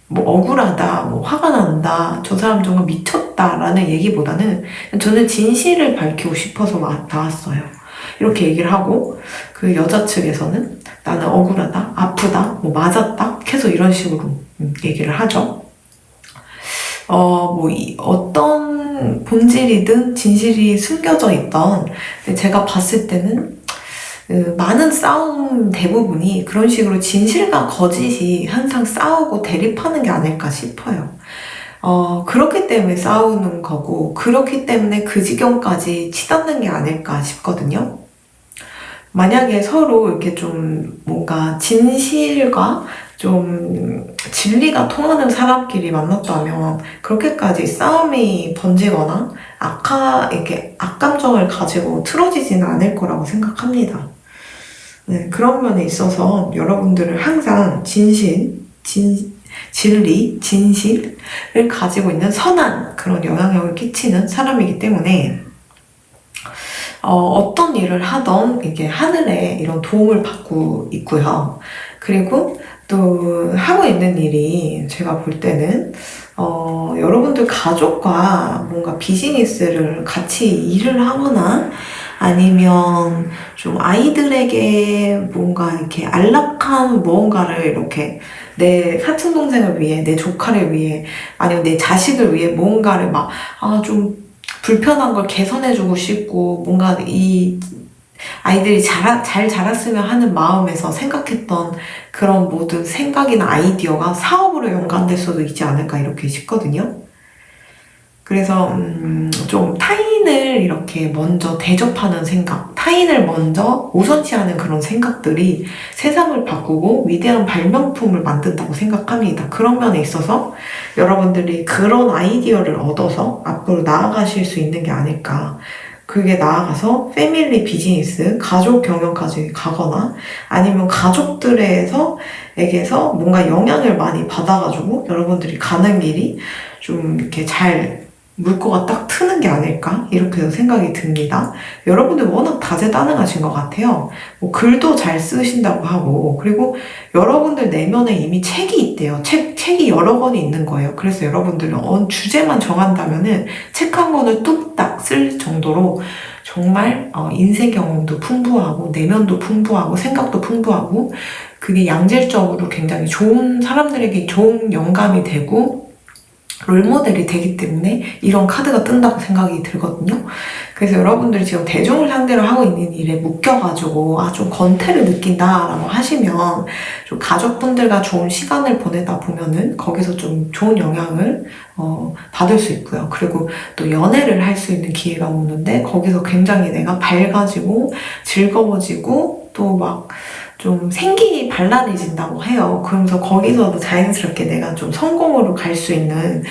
뭐 억울하다, 뭐 화가 난다, 저 사람 정말 미쳤다라는 얘기보다는 저는 진실을 밝히고 싶어서 나왔어요. 이렇게 얘기를 하고, 그 여자 측에서는 나는 억울하다, 아프다, 뭐 맞았다, 계속 이런 식으로 얘기를 하죠. 어떤 본질이든 진실이 숨겨져 있던, 제가 봤을 때는 많은 싸움 대부분이 그런 식으로 진실과 거짓이 항상 싸우고 대립하는 게 아닐까 싶어요. 그렇기 때문에 싸우는 거고, 그렇기 때문에 그 지경까지 치닫는 게 아닐까 싶거든요. 만약에 서로 이렇게 좀 뭔가 진실과 좀 진리가 통하는 사람끼리 만났다면 그렇게까지 싸움이 번지거나 이렇게 악감정을 가지고 틀어지지는 않을 거라고 생각합니다. 네, 그런 면에 있어서 여러분들은 항상 진리, 진실을 가지고 있는 선한 그런 영향력을 끼치는 사람이기 때문에 어떤 일을 하던 이게 하늘에 이런 도움을 받고 있고요. 그리고 또 하고 있는 일이 제가 볼 때는 여러분들 가족과 뭔가 비즈니스를 같이 일을 하거나 아니면 좀 아이들에게 뭔가 이렇게 안락한 무언가를 이렇게 내 사촌동생을 위해, 내 조카를 위해, 아니면 내 자식을 위해 뭔가를 막, 좀 불편한 걸 개선해주고 싶고, 뭔가 이 아이들이 잘 자랐으면 하는 마음에서 생각했던 그런 모든 생각이나 아이디어가 사업으로 연관될 수도 있지 않을까 이렇게 싶거든요. 그래서 좀 타인을 이렇게 먼저 대접하는 생각, 타인을 먼저 우선시하는 그런 생각들이 세상을 바꾸고 위대한 발명품을 만든다고 생각합니다. 그런 면에 있어서 여러분들이 그런 아이디어를 얻어서 앞으로 나아가실 수 있는 게 아닐까. 그게 나아가서 패밀리 비즈니스, 가족 경영까지 가거나 아니면 가족들에게서 뭔가 영향을 많이 받아가지고 여러분들이 가는 길이 좀 이렇게 잘 물꼬가 딱 트는 게 아닐까 이렇게 생각이 듭니다. 여러분들 워낙 다재다능하신 것 같아요. 뭐 글도 잘 쓰신다고 하고 그리고 여러분들 내면에 이미 책이 있대요. 책이 여러 권이 있는 거예요. 그래서 여러분들은 주제만 정한다면은 책 한 권을 뚝딱 쓸 정도로 정말 인생 경험도 풍부하고 내면도 풍부하고 생각도 풍부하고 그게 양질적으로 굉장히 좋은 사람들에게 좋은 영감이 되고 롤모델이 되기 때문에 이런 카드가 뜬다고 생각이 들거든요. 그래서 여러분들이 지금 대중을 상대로 하고 있는 일에 묶여가지고 좀 권태를 느낀다라고 하시면 좀 가족분들과 좋은 시간을 보내다 보면은 거기서 좀 좋은 영향을 받을 수 있고요. 그리고 또 연애를 할 수 있는 기회가 오는데 거기서 굉장히 내가 밝아지고 즐거워지고 또 막 좀 생기 발랄해진다고 해요. 그러면서 거기서도 자연스럽게 내가 좀 성공으로 갈 수 있는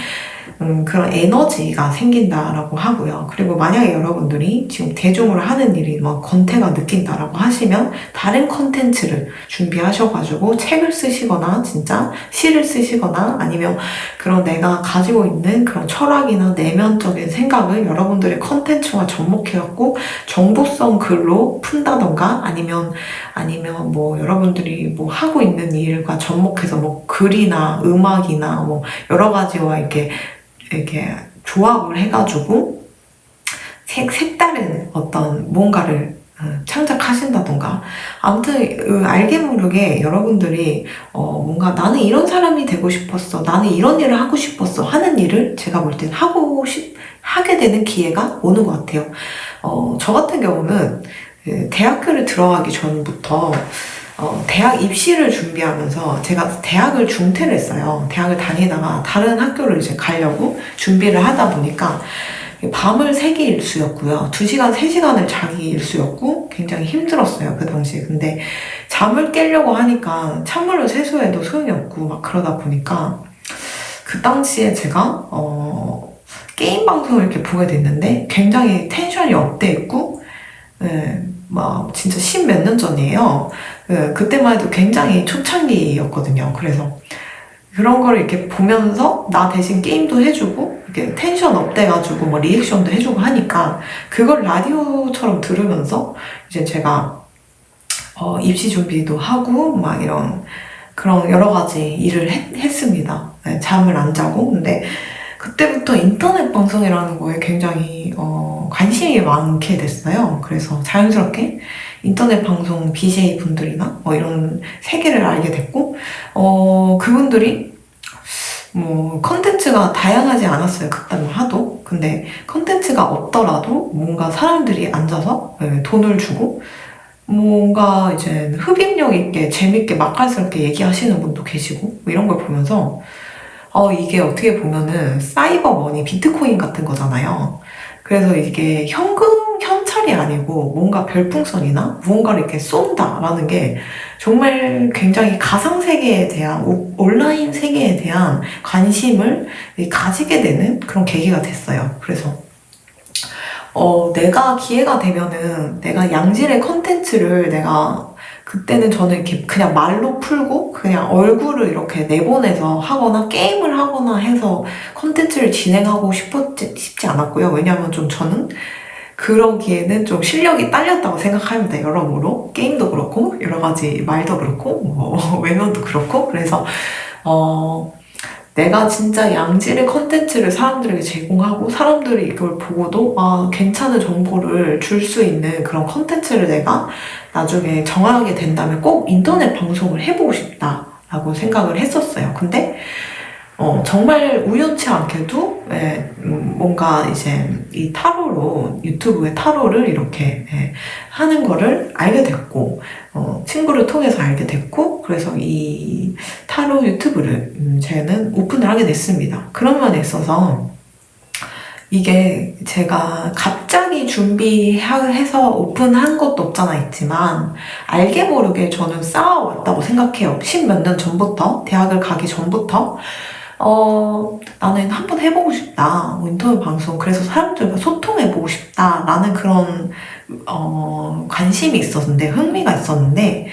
그런 에너지가 생긴다라고 하고요. 그리고 만약에 여러분들이 지금 대중으로 하는 일이 막 권태가 느낀다라고 하시면 다른 컨텐츠를 준비하셔가지고 책을 쓰시거나 진짜 시를 쓰시거나 아니면 그런 내가 가지고 있는 그런 철학이나 내면적인 생각을 여러분들의 컨텐츠와 접목해갖고 정보성 글로 푼다던가 아니면 뭐 여러분들이 뭐 하고 있는 일과 접목해서 뭐 글이나 음악이나 뭐 여러 가지와 이렇게 조합을 해가지고 색다른 어떤 뭔가를 창작하신다던가 아무튼 알게 모르게 여러분들이 뭔가 나는 이런 사람이 되고 싶었어 나는 이런 일을 하고 싶었어 하는 일을 제가 볼 땐 하게 되는 기회가 오는 것 같아요. 저 같은 경우는 대학교를 들어가기 전부터 대학 입시를 준비하면서 제가 대학을 중퇴를 했어요. 대학을 다니다가 다른 학교를 이제 가려고 준비를 하다 보니까 밤을 새기 일수였고요. 2시간, 3시간을 자기 일수였고 굉장히 힘들었어요. 그 당시에. 근데 잠을 깨려고 하니까 찬물을 세수해도 소용이 없고 막 그러다 보니까 그 당시에 제가 게임 방송을 이렇게 보게 됐는데 굉장히 텐션이 업돼 있고 막 진짜 10몇 년 전이에요. 그때만 해도 굉장히 초창기였거든요. 그래서 그런 거를 이렇게 보면서 나 대신 게임도 해주고 이렇게 텐션 업돼가지고 뭐 리액션도 해주고 하니까 그걸 라디오처럼 들으면서 이제 제가 입시 준비도 하고 막 이런 그런 여러 가지 일을 했습니다. 잠을 안 자고. 근데 그때부터 인터넷 방송이라는 거에 굉장히 관심이 많게 됐어요. 그래서 자연스럽게 인터넷 방송 BJ 분들이나 이런 세계를 알게 됐고 그분들이 뭐 컨텐츠가 다양하지 않았어요. 그때만 하도. 근데 컨텐츠가 없더라도 뭔가 사람들이 앉아서 돈을 주고 뭔가 이제 흡입력 있게 재밌게 맛깔스럽게 얘기하시는 분도 계시고 뭐 이런 걸 보면서 이게 어떻게 보면은 사이버 머니, 비트코인 같은 거잖아요. 그래서 이게 현찰이 아니고 뭔가 별풍선이나 무언가를 이렇게 쏜다라는 게 정말 굉장히 가상세계에 대한, 온라인 세계에 대한 관심을 가지게 되는 그런 계기가 됐어요. 그래서 내가 기회가 되면은 내가 양질의 컨텐츠를 그때는 저는 이렇게 그냥 말로 풀고 그냥 얼굴을 이렇게 내보내서 하거나 게임을 하거나 해서 컨텐츠를 진행하고 싶지 않았고요. 왜냐면 좀 저는 그러기에는 좀 실력이 딸렸다고 생각합니다. 여러모로 게임도 그렇고 여러 가지 말도 그렇고 뭐 외면도 그렇고. 그래서 내가 진짜 양질의 컨텐츠를 사람들에게 제공하고 사람들이 이걸 보고도 괜찮은 정보를 줄 수 있는 그런 컨텐츠를 내가 나중에 정하게 된다면 꼭 인터넷 방송을 해보고 싶다라고 생각을 했었어요. 근데 정말 우연치 않게도 뭔가 이제 이 타로로 유튜브에 타로를 이렇게 하는 거를 알게 됐고 친구를 통해서 알게 됐고 그래서 이 타로 유튜브를 저는 오픈을 하게 됐습니다. 그런 면에 있어서 이게 제가 갑자기 준비해서 오픈한 것도 없잖아 있지만 알게 모르게 저는 쌓아왔다고 생각해요. 10몇 년 전부터 대학을 가기 전부터 나는 한번 해보고 싶다. 뭐 인터넷 방송. 그래서 사람들과 소통해보고 싶다. 라는 그런, 관심이 있었는데, 흥미가 있었는데,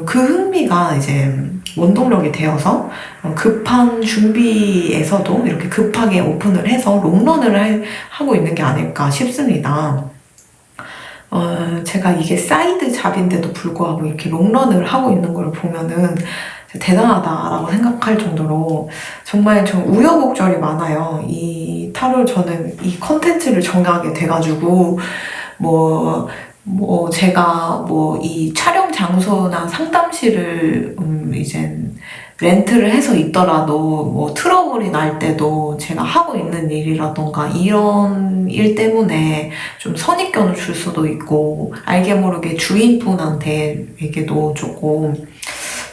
그 흥미가 이제 원동력이 되어서 급한 준비에서도 이렇게 급하게 오픈을 해서 롱런을 하고 있는 게 아닐까 싶습니다. 제가 이게 사이드 잡인데도 불구하고 이렇게 롱런을 하고 있는 걸 보면은 대단하다라고 생각할 정도로 정말 좀 우여곡절이 많아요. 이 타로 저는 이 컨텐츠를 정하게 돼가지고 제가 이 촬영 장소나 상담실을 이제 렌트를 해서 있더라도 트러블이 날 때도 제가 하고 있는 일이라던가 이런 일 때문에 좀 선입견을 줄 수도 있고 알게 모르게 주인분한테에게도 조금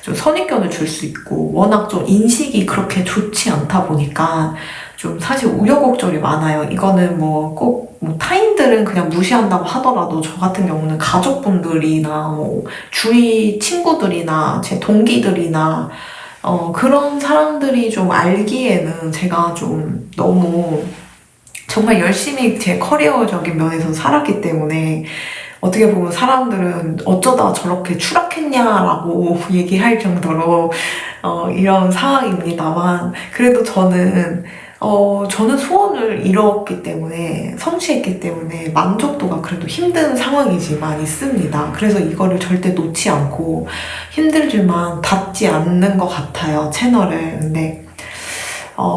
좀 선입견을 줄 수 있고 워낙 좀 인식이 그렇게 좋지 않다 보니까 좀 사실 우여곡절이 많아요. 이거는 꼭 타인들은 그냥 무시한다고 하더라도 저 같은 경우는 가족분들이나 주위 친구들이나 제 동기들이나 그런 사람들이 좀 알기에는 제가 좀 너무 정말 열심히 제 커리어적인 면에서 살았기 때문에 어떻게 보면 사람들은 어쩌다 저렇게 추락했냐라고 얘기할 정도로 이런 상황입니다만 그래도 저는 소원을 이뤘기 때문에 성취했기 때문에 만족도가 그래도 힘든 상황이지만 있습니다. 그래서 이거를 절대 놓지 않고 힘들지만 닫지 않는 것 같아요, 채널을. 근데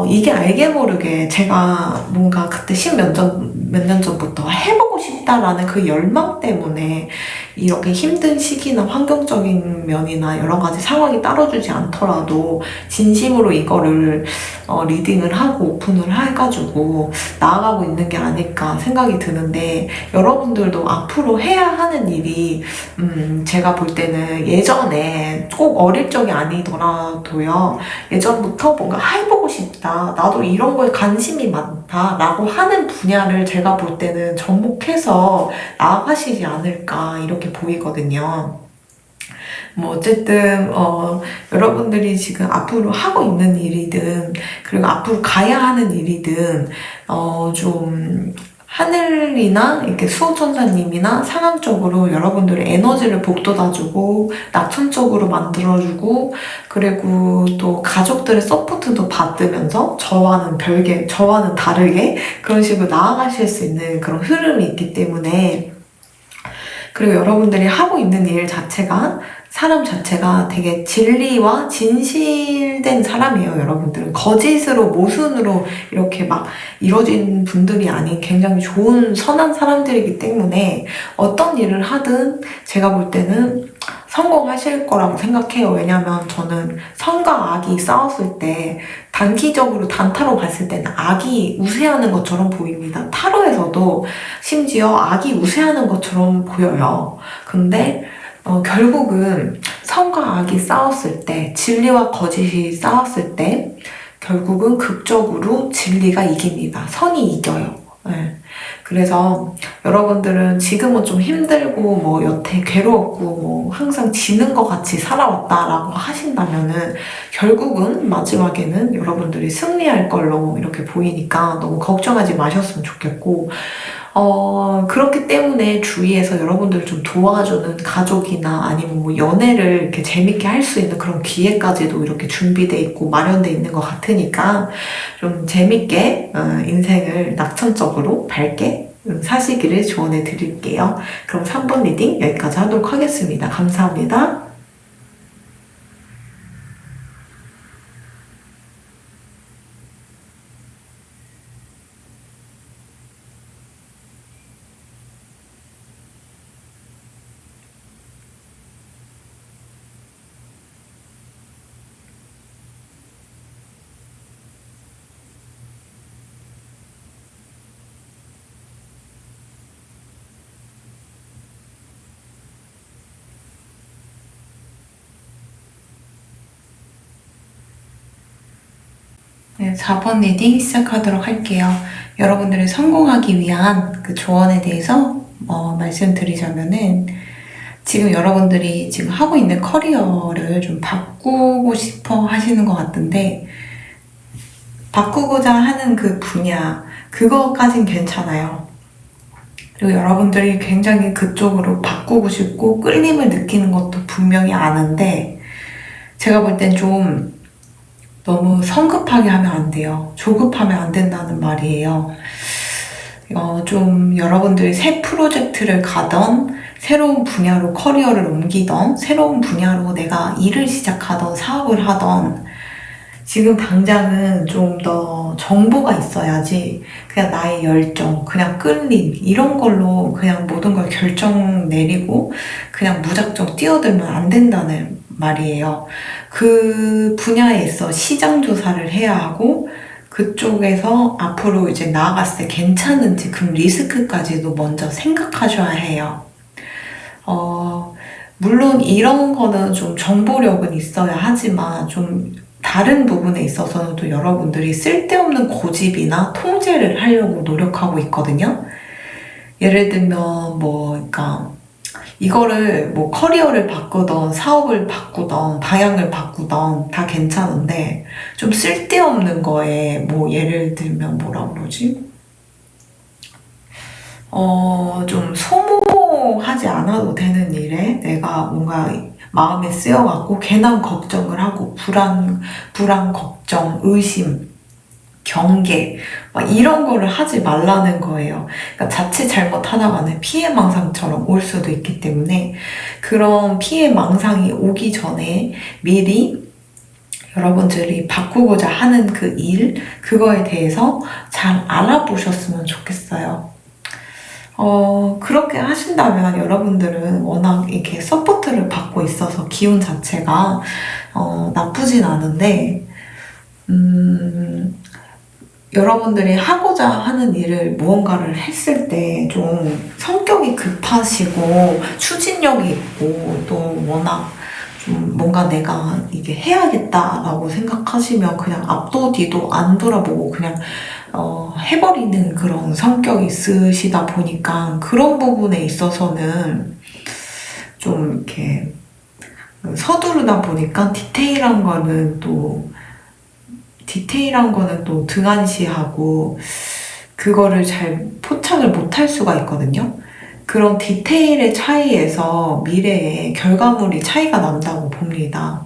이게 알게 모르게 제가 뭔가 그때 몇 년 전부터 해보고 싶다라는 그 열망 때문에 이렇게 힘든 시기나 환경적인 면이나 여러 가지 상황이 따라주지 않더라도 진심으로 이거를 리딩을 하고 오픈을 해가지고 나아가고 있는 게 아닐까 생각이 드는데 여러분들도 앞으로 해야 하는 일이 제가 볼 때는 예전에 꼭 어릴 적이 아니더라도요 예전부터 뭔가 해보고 싶다 나도 이런 거에 관심이 많다 라고 하는 분야를 제가 볼 때는 접목해서 나아가시지 않을까 이렇게 보이거든요. 어쨌든 여러분들이 지금 앞으로 하고 있는 일이든 그리고 앞으로 가야 하는 일이든 좀 하늘이나 이렇게 수호천사님이나 상황적으로 여러분들의 에너지를 북돋아주고 낙천적으로 만들어주고 그리고 또 가족들의 서포트도 받으면서 저와는 다르게 그런 식으로 나아가실 수 있는 그런 흐름이 있기 때문에 그리고 여러분들이 하고 있는 일 자체가 사람 자체가 되게 진리와 진실된 사람이에요. 여러분들은 거짓으로 모순으로 이렇게 이루어진 분들이 아닌 굉장히 좋은 선한 사람들이기 때문에 어떤 일을 하든 제가 볼 때는 성공하실 거라고 생각해요. 왜냐면 저는 선과 악이 싸웠을 때 단기적으로 단타로 봤을 때는 악이 우세하는 것처럼 보입니다. 타로에서도 심지어 악이 우세하는 것처럼 보여요. 근데 결국은 선과 악이 싸웠을 때 진리와 거짓이 싸웠을 때 결국은 극적으로 진리가 이깁니다. 선이 이겨요. 네. 그래서 여러분들은 지금은 좀 힘들고 여태 괴로웠고 항상 지는 것 같이 살아왔다라고 하신다면은 결국은 마지막에는 여러분들이 승리할 걸로 이렇게 보이니까 너무 걱정하지 마셨으면 좋겠고 그렇기 때문에 주위에서 여러분들 좀 도와주는 가족이나 아니면 연애를 이렇게 재밌게 할 수 있는 그런 기회까지도 이렇게 준비돼 있고 마련돼 있는 것 같으니까 좀 재밌게 인생을 낙천적으로 밝게 사시기를 조언해 드릴게요. 그럼 3번 리딩 여기까지 하도록 하겠습니다. 감사합니다. 네, 4번 리딩 시작하도록 할게요. 여러분들이 성공하기 위한 그 조언에 대해서 말씀드리자면은 지금 여러분들이 지금 하고 있는 커리어를 좀 바꾸고 싶어 하시는 것 같은데 바꾸고자 하는 그 분야 그거까진 괜찮아요. 그리고 여러분들이 굉장히 그쪽으로 바꾸고 싶고 끌림을 느끼는 것도 분명히 아는데 제가 볼 땐 좀 너무 성급하게 하면 안 돼요. 조급하면 안 된다는 말이에요. 좀 여러분들이 새 프로젝트를 가던 새로운 분야로 커리어를 옮기던 새로운 분야로 내가 일을 시작하던 사업을 하던 지금 당장은 좀 더 정보가 있어야지 그냥 나의 열정, 그냥 끌림 이런 걸로 그냥 모든 걸 결정 내리고 그냥 무작정 뛰어들면 안 된다는 말이에요. 그 분야에서 시장 조사를 해야 하고 그쪽에서 앞으로 이제 나아갔을 때 괜찮은지 그 리스크까지도 먼저 생각하셔야 해요. 물론 이런 거는 좀 정보력은 있어야 하지만 좀 다른 부분에 있어서는 또 여러분들이 쓸데없는 고집이나 통제를 하려고 노력하고 있거든요. 예를 들면 그러니까 이거를 커리어를 바꾸던 사업을 바꾸던 방향을 바꾸던 다 괜찮은데 좀 쓸데없는 거에 예를 들면 뭐라 그러지? 좀 소모하지 않아도 되는 일에 내가 뭔가 마음에 쓰여갖고 괜한 걱정을 하고 불안, 걱정, 의심, 경계 이런 거를 하지 말라는 거예요. 그러니까 자칫 잘못하다가는 피해망상처럼 올 수도 있기 때문에 그런 피해망상이 오기 전에 미리 여러분들이 바꾸고자 하는 그 일, 그거에 대해서 잘 알아보셨으면 좋겠어요. 그렇게 하신다면 여러분들은 워낙 이렇게 서포트를 받고 있어서 기운 자체가 나쁘진 않은데 여러분들이 하고자 하는 일을 무언가를 했을 때 좀 성격이 급하시고 추진력이 있고 또 워낙 좀 뭔가 내가 이게 해야겠다라고 생각하시면 그냥 앞도 뒤도 안 돌아보고 그냥 해버리는 그런 성격이 있으시다 보니까 그런 부분에 있어서는 좀 이렇게 서두르다 보니까 디테일한 거는 또 등한시하고 그거를 잘 포착을 못할 수가 있거든요. 그런 디테일의 차이에서 미래에 결과물이 차이가 난다고 봅니다.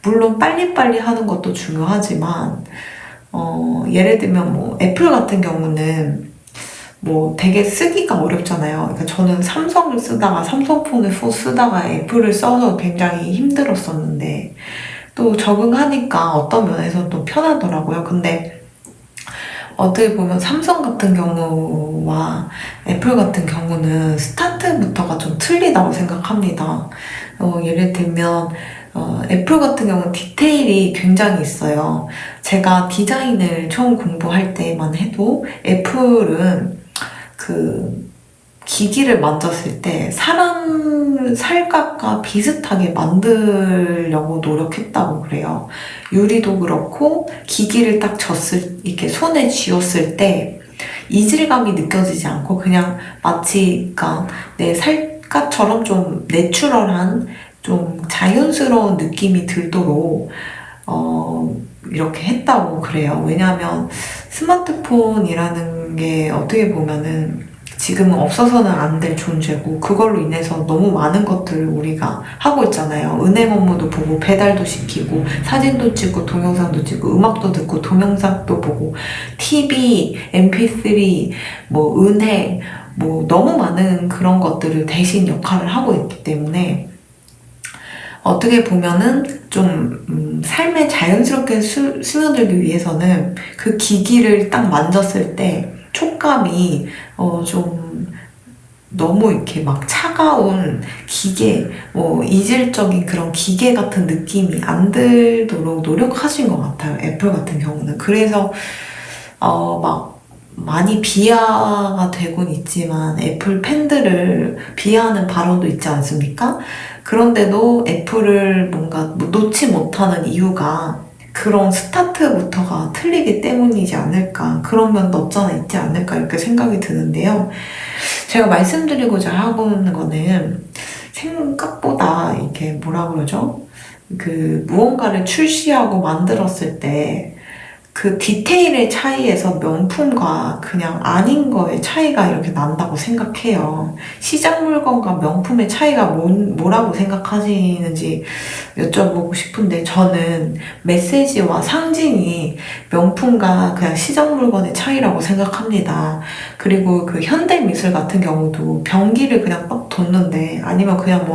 물론 빨리빨리 하는 것도 중요하지만 예를 들면 애플 같은 경우는 되게 쓰기가 어렵잖아요. 그러니까 저는 삼성을 쓰다가 삼성폰을 쓰다가 애플을 써서 굉장히 힘들었었는데 또 적응하니까 어떤 면에서는 또 편하더라고요. 근데 어떻게 보면 삼성 같은 경우와 애플 같은 경우는 스타트부터가 좀 틀리다고 생각합니다. 예를 들면 애플 같은 경우는 디테일이 굉장히 있어요. 제가 디자인을 처음 공부할 때만 해도 애플은 그 기기를 만졌을 때 사람 살각과 비슷하게 만들려고 노력했다고 그래요. 유리도 그렇고 기기를 딱 이렇게 손에 쥐었을 때 이질감이 느껴지지 않고 그냥 마치 내 살갗처럼 좀 내추럴한 좀 자연스러운 느낌이 들도록 이렇게 했다고 그래요. 왜냐하면 스마트폰이라는 게 어떻게 보면은 지금은 없어서는 안 될 존재고, 그걸로 인해서 너무 많은 것들을 우리가 하고 있잖아요. 은행 업무도 보고, 배달도 시키고, 사진도 찍고, 동영상도 찍고, 음악도 듣고, 동영상도 보고, TV, MP3, 뭐 은행, 뭐 너무 많은 그런 것들을 대신 역할을 하고 있기 때문에 어떻게 보면은 좀 삶에 자연스럽게 스며들기 위해서는 그 기기를 딱 만졌을 때 촉감이 좀 너무 이렇게 막 차가운 기계, 이질적인 그런 기계 같은 느낌이 안 들도록 노력하신 것 같아요. 애플 같은 경우는. 그래서 막 많이 비하가 되곤 있지만 애플 팬들을 비하하는 발언도 있지 않습니까? 그런데도 애플을 뭔가 놓지 못하는 이유가 그런 스타트부터가 틀리기 때문이지 않을까, 그런 면도 없잖아 있지 않을까 이렇게 생각이 드는데요. 제가 말씀드리고자 하고 있는 거는 생각보다 이게 뭐라 그러죠? 그 무언가를 출시하고 만들었을 때 그 디테일의 차이에서 명품과 그냥 아닌 거의 차이가 이렇게 난다고 생각해요. 시장 물건과 명품의 차이가 뭐라고 생각하시는지 여쭤보고 싶은데, 저는 메시지와 상징이 명품과 그냥 시장 물건의 차이라고 생각합니다. 그리고 그 현대 미술 같은 경우도 병기를 그냥 딱 뒀는데, 아니면 그냥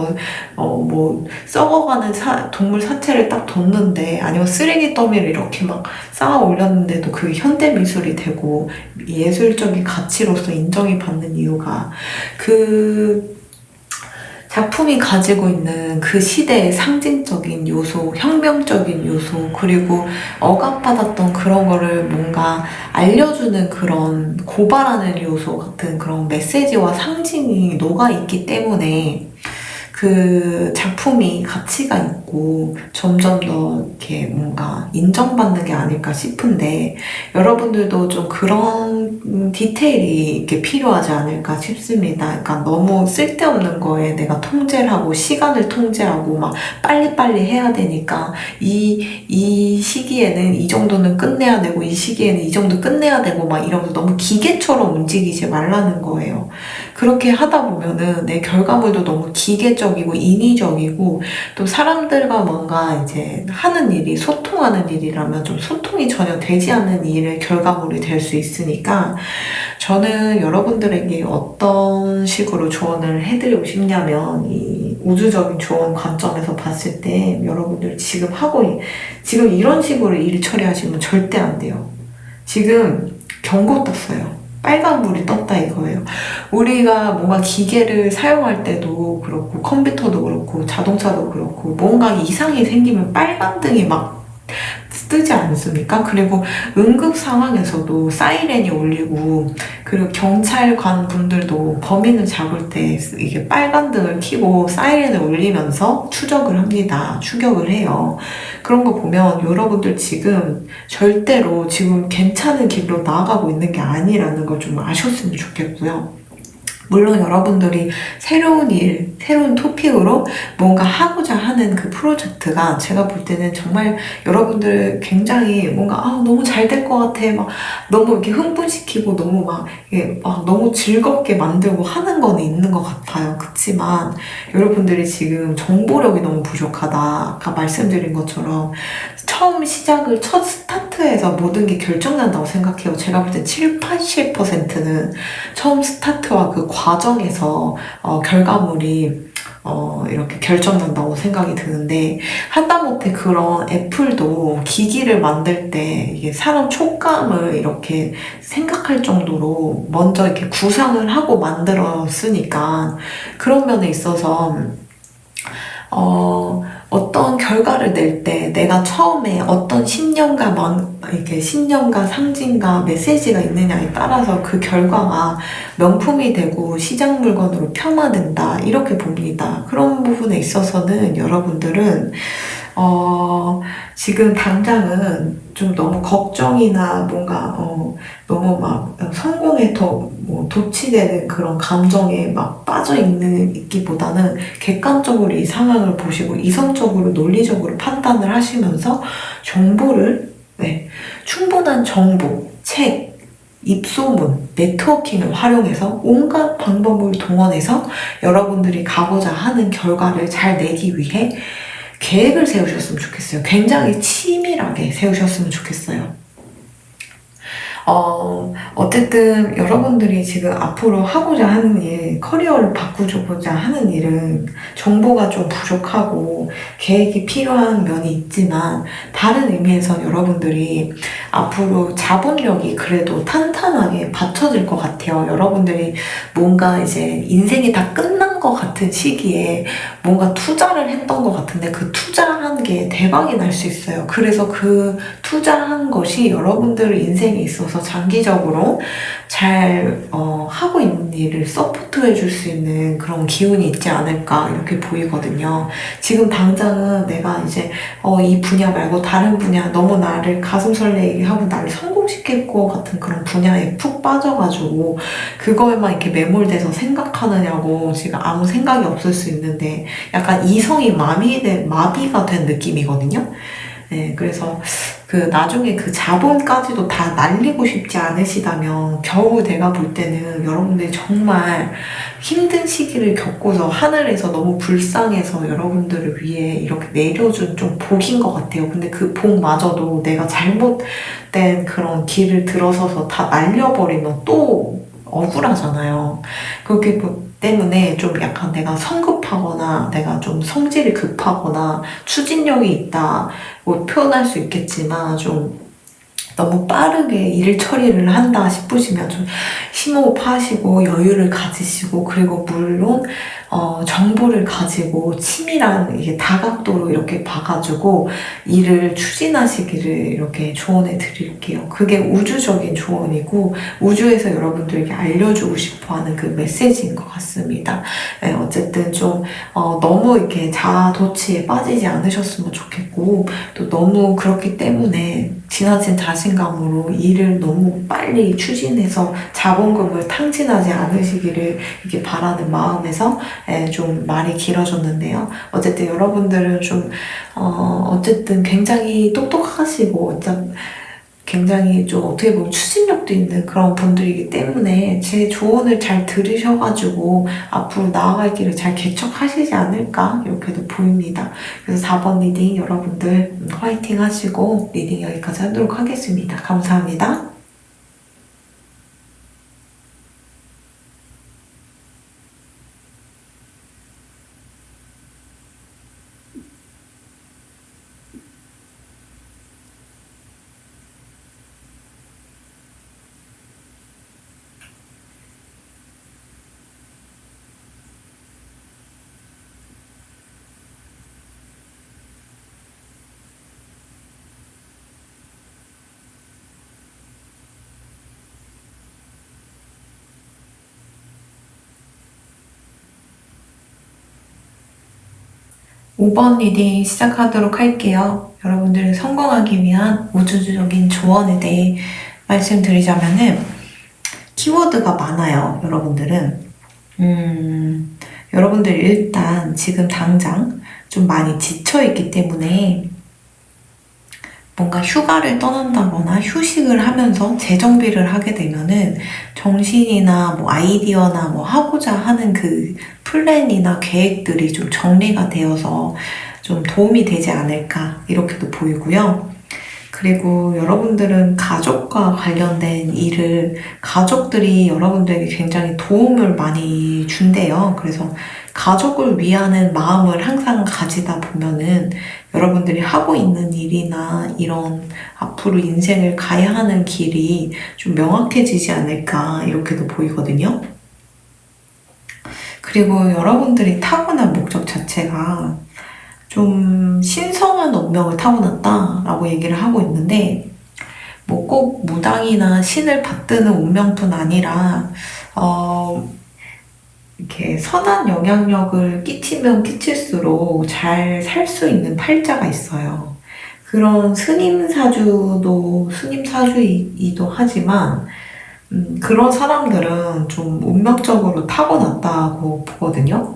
뭐 썩어가는 동물 사체를 딱 뒀는데, 아니면 쓰레기 더미를 이렇게 막 쌓아 올렸는데도 그게 현대 미술이 되고 예술적인 가치로서 인정이 받는 이유가 그 작품이 가지고 있는 그 시대의 상징적인 요소, 혁명적인 요소, 그리고 억압받았던 그런 거를 뭔가 알려주는 그런 고발하는 요소 같은 그런 메시지와 상징이 녹아있기 때문에 그 작품이 가치가 있고 점점 더 이렇게 뭔가 인정받는 게 아닐까 싶은데, 여러분들도 좀 그런 디테일이 이렇게 필요하지 않을까 싶습니다. 그러니까 너무 쓸데없는 거에 내가 통제를 하고 시간을 통제하고 막 빨리빨리 해야 되니까 이 시기에는 이 정도는 끝내야 되고 이 시기에는 이 정도 끝내야 되고 막 이러면서 너무 기계처럼 움직이지 말라는 거예요. 그렇게 하다 보면은 내 결과물도 너무 기계적이고 인위적이고, 또 사람들과 뭔가 이제 하는 일이 소통하는 일이라면 좀 소통이 전혀 되지 않는 일의 결과물이 될 수 있으니까, 저는 여러분들에게 어떤 식으로 조언을 해드리고 싶냐면, 이 우주적인 조언 관점에서 봤을 때 여러분들 지금 이런 식으로 일 처리하시면 절대 안 돼요. 지금 경고 떴어요. 빨간불이 떴다 이거예요. 우리가 뭔가 기계를 사용할 때도 그렇고, 컴퓨터도 그렇고, 자동차도 그렇고, 뭔가 이상이 생기면 빨간등이 막 뜨지 않습니까? 그리고 응급 상황에서도 사이렌이 울리고, 그리고 경찰관 분들도 범인을 잡을 때 이게 빨간등을 켜고 사이렌을 울리면서 추적을 합니다. 추격을 해요. 그런 거 보면 여러분들 지금 절대로 지금 괜찮은 길로 나아가고 있는 게 아니라는 걸 좀 아셨으면 좋겠고요. 물론 여러분들이 새로운 일, 새로운 토픽으로 뭔가 하고자 하는 그 프로젝트가 제가 볼 때는 정말 여러분들 굉장히 뭔가 너무 잘 될 것 같아, 막 너무 이렇게 흥분시키고 너무 막 너무 즐겁게 만들고 하는 거는 있는 것 같아요. 그렇지만 여러분들이 지금 정보력이 너무 부족하다. 아까 말씀드린 것처럼 첫 스타트에서 모든 게 결정난다고 생각해요. 제가 볼 때 7, 80%는 처음 스타트와 그 과정에서 결과물이 이렇게 결정난다고 생각이 드는데, 하다못해 그런 애플도 기기를 만들 때 이게 사람 촉감을 이렇게 생각할 정도로 먼저 이렇게 구상을 하고 만들었으니까, 그런 면에 있어서 어떤 결과를 낼 때 내가 처음에 어떤 신념과 상징과 메시지가 있느냐에 따라서 그 결과가 명품이 되고 시장 물건으로 폄하된다, 이렇게 봅니다. 그런 부분에 있어서는 여러분들은 지금 당장은 좀 너무 걱정이나 뭔가 너무 막 성공에 도취되는 그런 감정에 막 있기보다는 객관적으로 이 상황을 보시고 이성적으로 논리적으로 판단을 하시면서 정보를, 충분한 정보, 책, 입소문, 네트워킹을 활용해서 온갖 방법을 동원해서 여러분들이 가고자 하는 결과를 잘 내기 위해 계획을 세우셨으면 좋겠어요. 굉장히 치밀하게 세우셨으면 좋겠어요. 어쨌든 여러분들이 지금 앞으로 하고자 하는 일, 커리어를 바꾸고자 하는 일은 정보가 좀 부족하고 계획이 필요한 면이 있지만 다른 의미에서 여러분들이 앞으로 자본력이 그래도 탄탄하게 받쳐질 것 같아요. 여러분들이 뭔가 이제 인생이 다 끝난 것 같은 시기에 뭔가 투자를 했던 것 같은데 그 투자한 게 대박이 날 수 있어요. 그래서 그 투자한 것이 여러분들 인생에 있어서 장기적으로 잘 하고 있는 일을 서포트해 줄 수 있는 그런 기운이 있지 않을까 이렇게 보이거든요. 지금 당장은 내가 이제 이 분야 말고 다른 분야 너무 나를 가슴 설레게 하고 나를 성공시킬 것 같은 그런 분야에 푹 빠져가지고 그거에만 이렇게 매몰돼서 생각하느냐고 지금 아무 생각이 없을 수 있는데 약간 이성이 마비가 된 느낌이거든요. 네, 그래서 나중에 그 자본까지도 다 날리고 싶지 않으시다면 겨우 내가 볼 때는 여러분들이 정말 힘든 시기를 겪고서 하늘에서 너무 불쌍해서 여러분들을 위해 이렇게 내려준 좀 복인 것 같아요. 근데 그 복마저도 내가 잘못된 그런 길을 들어서서 다 날려버리면 또 억울하잖아요. 그렇기 때문에 좀 약간 내가 성급하거나 내가 좀 성질이 급하거나 추진력이 있다 뭐 표현할 수 있겠지만 좀 너무 빠르게 일 처리를 한다 싶으시면 좀 심호흡하시고 여유를 가지시고 그리고 물론 정보를 가지고 치밀한 이게 다각도로 이렇게 봐가지고 일을 추진하시기를 이렇게 조언해 드릴게요. 그게 우주적인 조언이고 우주에서 여러분들에게 알려주고 싶어하는 그 메시지인 것 같습니다. 네, 어쨌든 좀 너무 이렇게 자아도취에 빠지지 않으셨으면 좋겠고 또 너무 그렇기 때문에 지나친 자신감으로 일을 너무 빨리 추진해서 자본금을 탕진하지 않으시기를 이렇게 바라는 마음에서 좀 말이 길어졌는데요. 어쨌든 여러분들은 좀 어쨌든 굉장히 똑똑하시고 굉장히 좀 어떻게 보면 추진력도 있는 그런 분들이기 때문에 제 조언을 잘 들으셔가지고 앞으로 나아갈 길을 잘 개척하시지 않을까 이렇게도 보입니다. 그래서 4번 리딩 여러분들 화이팅 하시고 리딩 여기까지 하도록 하겠습니다. 감사합니다. 5번 리딩 시작하도록 할게요. 여러분들을 성공하기 위한 우주적인 조언에 대해 말씀드리자면은 키워드가 많아요. 여러분들 일단 지금 당장 좀 많이 지쳐있기 때문에 뭔가 휴가를 떠난다거나 휴식을 하면서 재정비를 하게 되면은 정신이나 뭐 아이디어나 뭐 하고자 하는 그 플랜이나 계획들이 좀 정리가 되어서 좀 도움이 되지 않을까 이렇게도 보이고요. 그리고 여러분들은 가족과 관련된 일을 가족들이 여러분들에게 굉장히 도움을 많이 준대요. 그래서 가족을 위하는 마음을 항상 가지다 보면은 여러분들이 하고 있는 일이나 이런 앞으로 인생을 가야 하는 길이 좀 명확해지지 않을까 이렇게도 보이거든요. 그리고 여러분들이 타고난 목적 자체가 좀 신성한 운명을 타고났다라고 얘기를 하고 있는데 뭐 꼭 무당이나 신을 받드는 운명뿐 아니라 이렇게 선한 영향력을 끼치면 끼칠수록 잘 살 수 있는 팔자가 있어요. 그런 스님 사주이기도 하지만 그런 사람들은 좀 운명적으로 타고났다고 보거든요.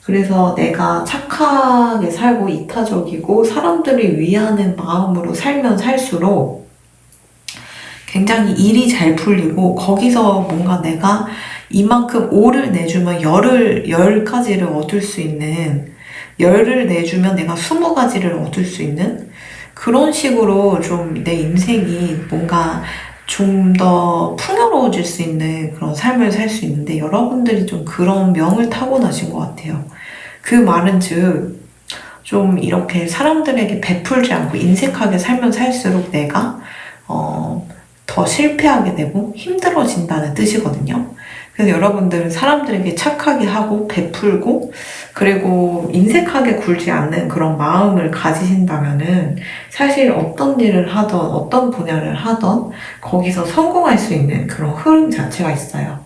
그래서 내가 착하게 살고 이타적이고 사람들을 위하는 마음으로 살면 살수록 굉장히 일이 잘 풀리고 거기서 뭔가 내가 이만큼 5를 내주면 10가지를 얻을 수 있는 10을 내주면 내가 20가지를 얻을 수 있는 그런 식으로 좀 내 인생이 뭔가 좀 더 풍요로워질 수 있는 그런 삶을 살 수 있는데 여러분들이 좀 그런 명을 타고나신 것 같아요. 그 말은 즉, 좀 이렇게 사람들에게 베풀지 않고 인색하게 살면 살수록 내가 더 실패하게 되고 힘들어진다는 뜻이거든요. 그래서 여러분들은 사람들에게 착하게 하고 베풀고 그리고 인색하게 굴지 않는 그런 마음을 가지신다면은 사실 어떤 일을 하던 어떤 분야를 하던 거기서 성공할 수 있는 그런 흐름 자체가 있어요.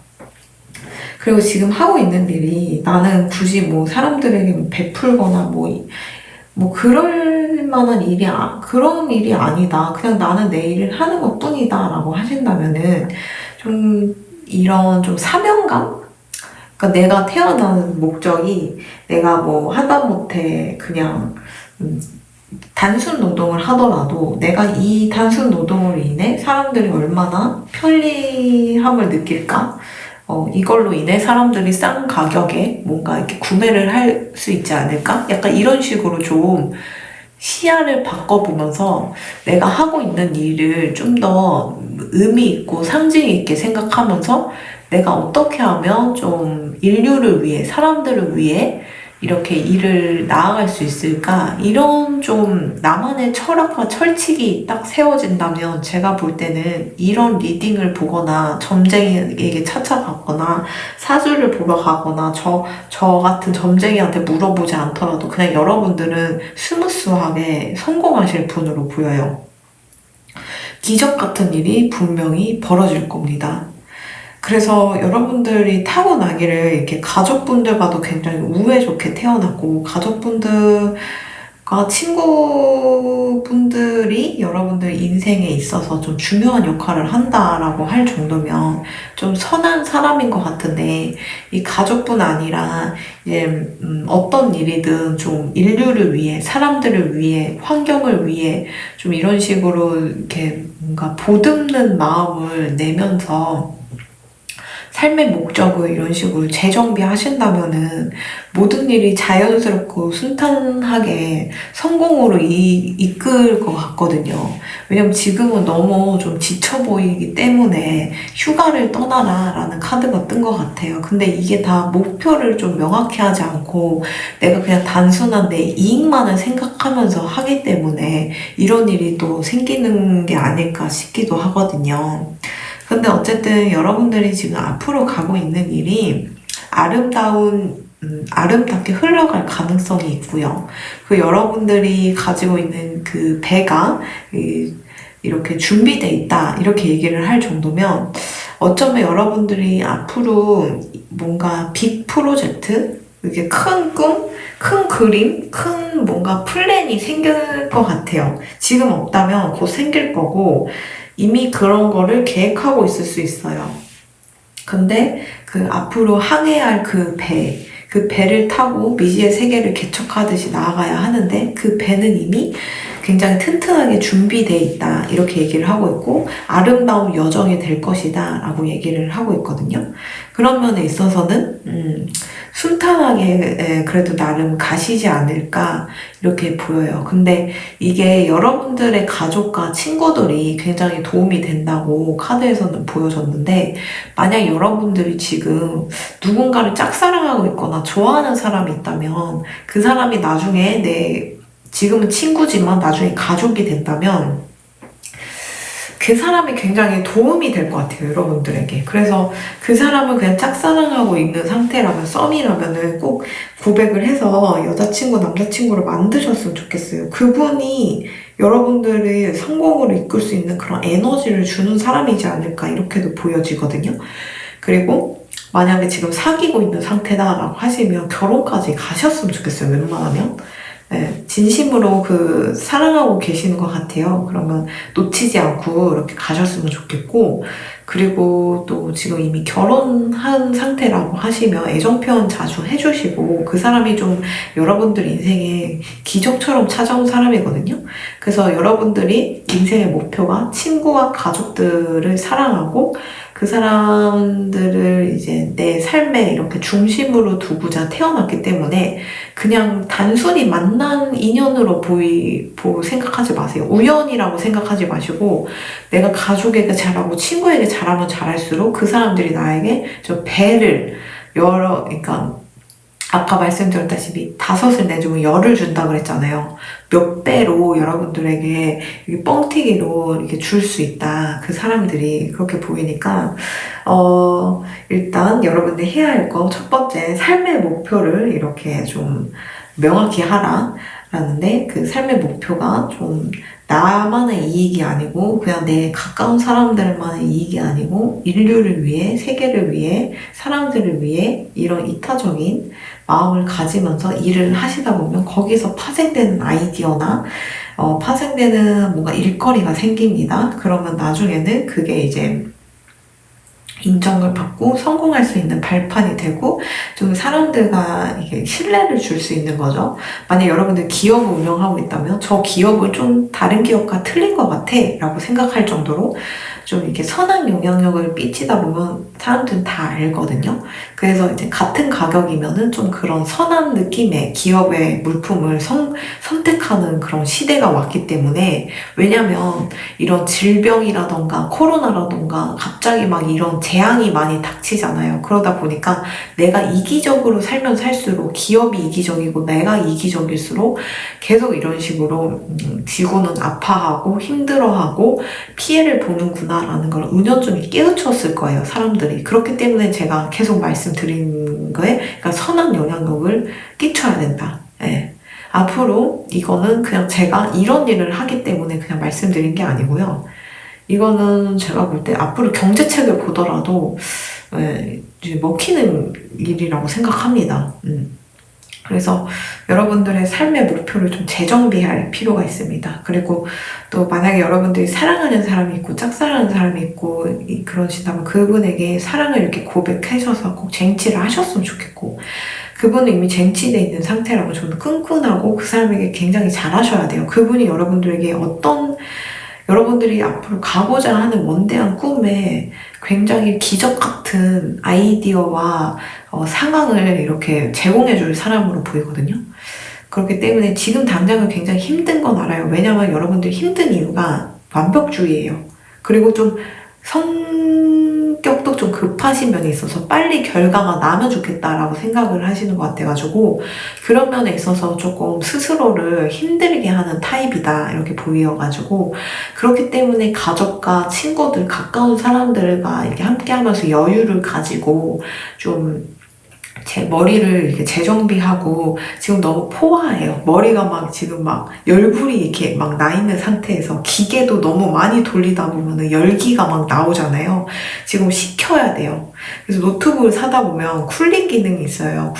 그리고 지금 하고 있는 일이 나는 굳이 뭐 사람들에게 베풀거나 뭐 그럴 만한 그런 일이 아니다. 그냥 나는 내 일을 하는 것 뿐이다. 라고 하신다면은 좀 이런 좀 사명감? 그러니까 내가 태어난 목적이 내가 뭐 하다못해 그냥 단순 노동을 하더라도 내가 이 단순 노동으로 인해 사람들이 얼마나 편리함을 느낄까? 이걸로 인해 사람들이 싼 가격에 뭔가 이렇게 구매를 할 수 있지 않을까? 약간 이런 식으로 좀 시야를 바꿔보면서 내가 하고 있는 일을 좀 더 의미 있고 상징 있게 생각하면서 내가 어떻게 하면 좀 인류를 위해, 사람들을 위해 이렇게 일을 나아갈 수 있을까? 이런 좀 나만의 철학과 철칙이 딱 세워진다면 제가 볼 때는 이런 리딩을 보거나 점쟁이에게 찾아가거나 사주를 보러 가거나 저 같은 점쟁이한테 물어보지 않더라도 그냥 여러분들은 스무스하게 성공하실 분으로 보여요. 기적 같은 일이 분명히 벌어질 겁니다. 그래서 여러분들이 타고나기를 이렇게 가족분들과도 굉장히 우애 좋게 태어났고 가족분들과 친구분들이 여러분들 인생에 있어서 좀 중요한 역할을 한다라고 할 정도면 좀 선한 사람인 것 같은데 이 가족뿐 아니라 이제 어떤 일이든 좀 인류를 위해 사람들을 위해 환경을 위해 좀 이런 식으로 이렇게 뭔가 보듬는 마음을 내면서 삶의 목적을 이런 식으로 재정비하신다면은 모든 일이 자연스럽고 순탄하게 성공으로 이끌 것 같거든요. 왜냐면 지금은 너무 좀 지쳐 보이기 때문에 휴가를 떠나라 라는 카드가 뜬 것 같아요. 근데 이게 다 목표를 좀 명확히 하지 않고 내가 그냥 단순한 내 이익만을 생각하면서 하기 때문에 이런 일이 또 생기는 게 아닐까 싶기도 하거든요. 근데 어쨌든 여러분들이 지금 앞으로 가고 있는 일이 아름답게 흘러갈 가능성이 있고요. 그 여러분들이 가지고 있는 그 배가 이렇게 준비돼 있다. 이렇게 얘기를 할 정도면 어쩌면 여러분들이 앞으로 뭔가 빅 프로젝트, 이게 큰 꿈, 큰 그림, 큰 뭔가 플랜이 생길 것 같아요. 지금 없다면 곧 생길 거고, 이미 그런 거를 계획하고 있을 수 있어요. 근데 그 앞으로 항해할 그 배를 타고 미지의 세계를 개척하듯이 나아가야 하는데 그 배는 이미 굉장히 튼튼하게 준비돼 있다. 이렇게 얘기를 하고 있고 아름다운 여정이 될 것이다. 라고 얘기를 하고 있거든요. 그런 면에 있어서는 순탄하게 그래도 나름 가시지 않을까 이렇게 보여요. 근데 이게 여러분들의 가족과 친구들이 굉장히 도움이 된다고 카드에서는 보여줬는데 만약 여러분들이 지금 누군가를 짝사랑하고 있거나 좋아하는 사람이 있다면 그 사람이 나중에 지금은 친구지만 나중에 가족이 된다면 그 사람이 굉장히 도움이 될 것 같아요, 여러분들에게. 그래서 그 사람을 그냥 짝사랑하고 있는 상태라면, 썸이라면은 꼭 고백을 해서 여자친구, 남자친구를 만드셨으면 좋겠어요. 그분이 여러분들의 성공으로 이끌 수 있는 그런 에너지를 주는 사람이지 않을까, 이렇게도 보여지거든요. 그리고 만약에 지금 사귀고 있는 상태다라고 하시면 결혼까지 가셨으면 좋겠어요, 웬만하면. 네, 진심으로 사랑하고 계시는 것 같아요. 그러면 놓치지 않고 이렇게 가셨으면 좋겠고, 그리고 또 지금 이미 결혼한 상태라고 하시면 애정 표현 자주 해주시고 그 사람이 좀 여러분들 인생에 기적처럼 찾아온 사람이거든요. 그래서 여러분들이 인생의 목표가 친구와 가족들을 사랑하고 그 사람들을 이제 내 삶에 이렇게 중심으로 두고자 태어났기 때문에 그냥 단순히 만난 인연으로 생각하지 마세요. 우연이라고 생각하지 마시고 내가 가족에게 잘하고 친구에게 잘하면 잘할수록 그 사람들이 나에게 좀 그러니까 아까 말씀드렸다시피 5을 내주면 10을 준다 그랬잖아요. 몇 배로 여러분들에게 뻥튀기로 이렇게 줄 수 있다. 그 사람들이 그렇게 보이니까, 일단 여러분들 해야 할 거 첫 번째, 삶의 목표를 이렇게 좀 명확히 하라. 라는데 그 삶의 목표가 좀 나만의 이익이 아니고 그냥 내 가까운 사람들만의 이익이 아니고 인류를 위해, 세계를 위해, 사람들을 위해 이런 이타적인 마음을 가지면서 일을 하시다 보면 거기서 파생되는 아이디어나 파생되는 뭔가 일거리가 생깁니다. 그러면 나중에는 그게 이제 인정을 받고 성공할 수 있는 발판이 되고 좀 사람들과 이게 신뢰를 줄 수 있는 거죠. 만약 여러분들 기업을 운영하고 있다면 저 기업은 좀 다른 기업과 틀린 것 같아 라고 생각할 정도로 좀 이렇게 선한 영향력을 끼치다 보면 사람들은 다 알거든요. 그래서 이제 같은 가격이면은 좀 그런 선한 느낌의 기업의 물품을 선택하는 그런 시대가 왔기 때문에 왜냐면 이런 질병이라던가 코로나라던가 갑자기 막 이런 재앙이 많이 닥치잖아요. 그러다 보니까 내가 이기적으로 살면 살수록 기업이 이기적이고 내가 이기적일수록 계속 이런 식으로 지구는 아파하고 힘들어하고 피해를 보는구나 라는 걸 은연중에 깨우쳤을 거예요. 사람들이. 그렇기 때문에 제가 계속 말씀드린 거에 그러니까 선한 영향력을 끼쳐야 된다. 예. 앞으로 이거는 그냥 제가 이런 일을 하기 때문에 그냥 말씀드린 게 아니고요. 이거는 제가 볼 때 앞으로 경제책을 보더라도 이제 먹히는 일이라고 생각합니다. 그래서 여러분들의 삶의 목표를 좀 재정비할 필요가 있습니다. 그리고 또 만약에 여러분들이 사랑하는 사람이 있고 짝사랑하는 사람이 있고 그러시다면 그분에게 사랑을 이렇게 고백하셔서 꼭 쟁취를 하셨으면 좋겠고 그분은 이미 쟁취되어 있는 상태라고 저는 끈끈하고 그 사람에게 굉장히 잘하셔야 돼요. 그분이 여러분들에게 여러분들이 앞으로 가고자 하는 원대한 꿈에 굉장히 기적 같은 아이디어와 상황을 이렇게 제공해줄 사람으로 보이거든요. 그렇기 때문에 지금 당장은 굉장히 힘든 건 알아요. 왜냐면 여러분들이 힘든 이유가 완벽주의예요. 그리고 좀 성격도 좀 급하신 면이 있어서 빨리 결과가 나면 좋겠다라고 생각을 하시는 것 같아가지고 그런 면에 있어서 조금 스스로를 힘들게 하는 타입이다 이렇게 보여가지고 그렇기 때문에 가족과 친구들 가까운 사람들과 이렇게 함께 하면서 여유를 가지고 좀 제 머리를 이렇게 재정비하고 지금 너무 포화해요. 머리가 막 지금 막 열불이 이렇게 막 나 있는 상태에서 기계도 너무 많이 돌리다 보면은 열기가 막 나오잖아요. 지금 식혀야 돼요. 그래서 노트북을 사다 보면 쿨링 기능이 있어요.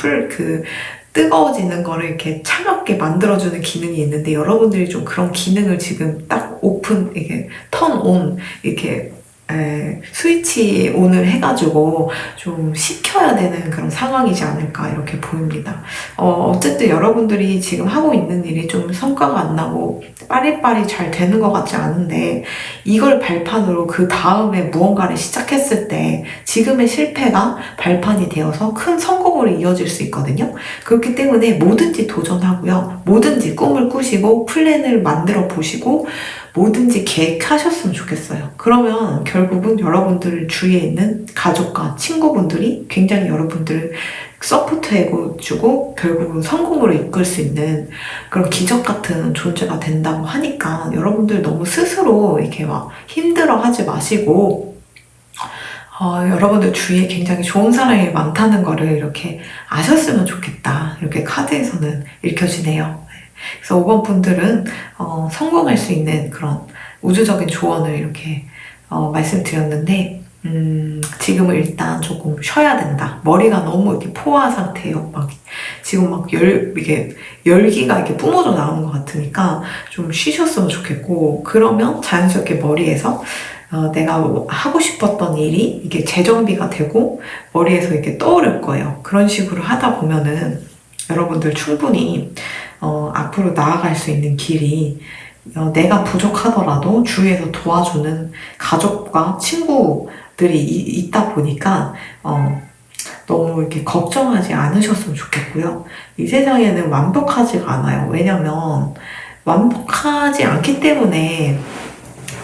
뜨거워지는 거를 이렇게 차갑게 만들어주는 기능이 있는데 여러분들이 좀 그런 기능을 지금 딱 이게 턴 온, 이렇게 스위치 온을 해가지고 좀 식혀야 되는 그런 상황이지 않을까 이렇게 보입니다. 어쨌든 여러분들이 지금 하고 있는 일이 좀 성과가 안 나고 빠리빠리 잘 되는 것 같지 않은데 이걸 발판으로 그 다음에 무언가를 시작했을 때 지금의 실패가 발판이 되어서 큰 성공으로 이어질 수 있거든요. 그렇기 때문에 뭐든지 도전하고요. 뭐든지 꿈을 꾸시고 플랜을 만들어 보시고 뭐든지 계획하셨으면 좋겠어요. 그러면 결국은 여러분들 주위에 있는 가족과 친구분들이 굉장히 여러분들을 서포트해주고 결국은 성공으로 이끌 수 있는 그런 기적 같은 존재가 된다고 하니까 여러분들 너무 스스로 이렇게 막 힘들어 하지 마시고 여러분들 주위에 굉장히 좋은 사람이 많다는 거를 이렇게 아셨으면 좋겠다. 이렇게 카드에서는 읽혀지네요. 그래서 5번 분들은 성공할 수 있는 그런 우주적인 조언을 이렇게 말씀드렸는데 지금은 일단 조금 쉬어야 된다. 머리가 너무 이렇게 포화 상태예요. 지금 이게 열기가 이렇게 뿜어져 나오는 것 같으니까 좀 쉬셨으면 좋겠고 그러면 자연스럽게 머리에서 내가 하고 싶었던 일이 이게 재정비가 되고 머리에서 이렇게 떠오를 거예요. 그런 식으로 하다 보면은 여러분들 충분히 앞으로 나아갈 수 있는 길이 내가 부족하더라도 주위에서 도와주는 가족과 친구들이 있다 보니까 너무 이렇게 걱정하지 않으셨으면 좋겠고요. 이 세상에는 완벽하지가 않아요. 왜냐면 완벽하지 않기 때문에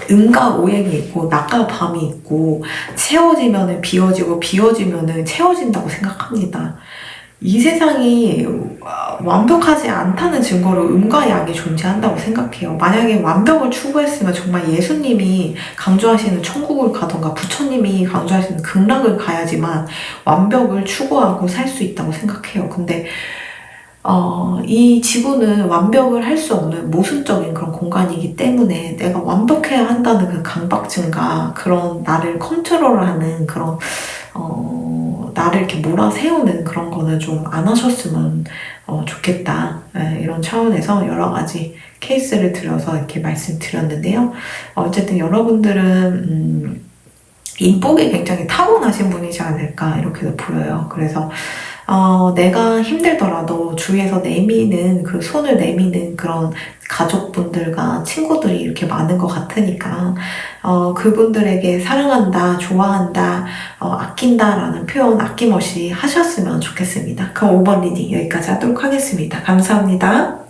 음과 오행이 있고 낮과 밤이 있고 채워지면은 비워지고 비워지면은 채워진다고 생각합니다. 이 세상이 완벽하지 않다는 증거로 음과 양이 존재한다고 생각해요. 만약에 완벽을 추구했으면 정말 예수님이 강조하시는 천국을 가던가 부처님이 강조하시는 극락을 가야지만 완벽을 추구하고 살 수 있다고 생각해요. 근데 이 지구는 완벽을 할 수 없는 모순적인 그런 공간이기 때문에 내가 완벽해야 한다는 그 강박증과 그런 나를 컨트롤하는 그런 나를 이렇게 몰아세우는 그런 거는 좀 안 하셨으면 좋겠다. 이런 차원에서 여러 가지 케이스를 들어서 이렇게 말씀드렸는데요. 어쨌든 여러분들은 인복이 굉장히 타고나신 분이지 않을까 이렇게도 보여요. 그래서 내가 힘들더라도 주위에서 내미는 그 손을 내미는 그런 가족분들과 친구들이 이렇게 많은 것 같으니까 그분들에게 사랑한다, 좋아한다, 아낀다라는 표현 아낌없이 하셨으면 좋겠습니다. 그럼 5번 리딩 여기까지 하도록 하겠습니다. 감사합니다.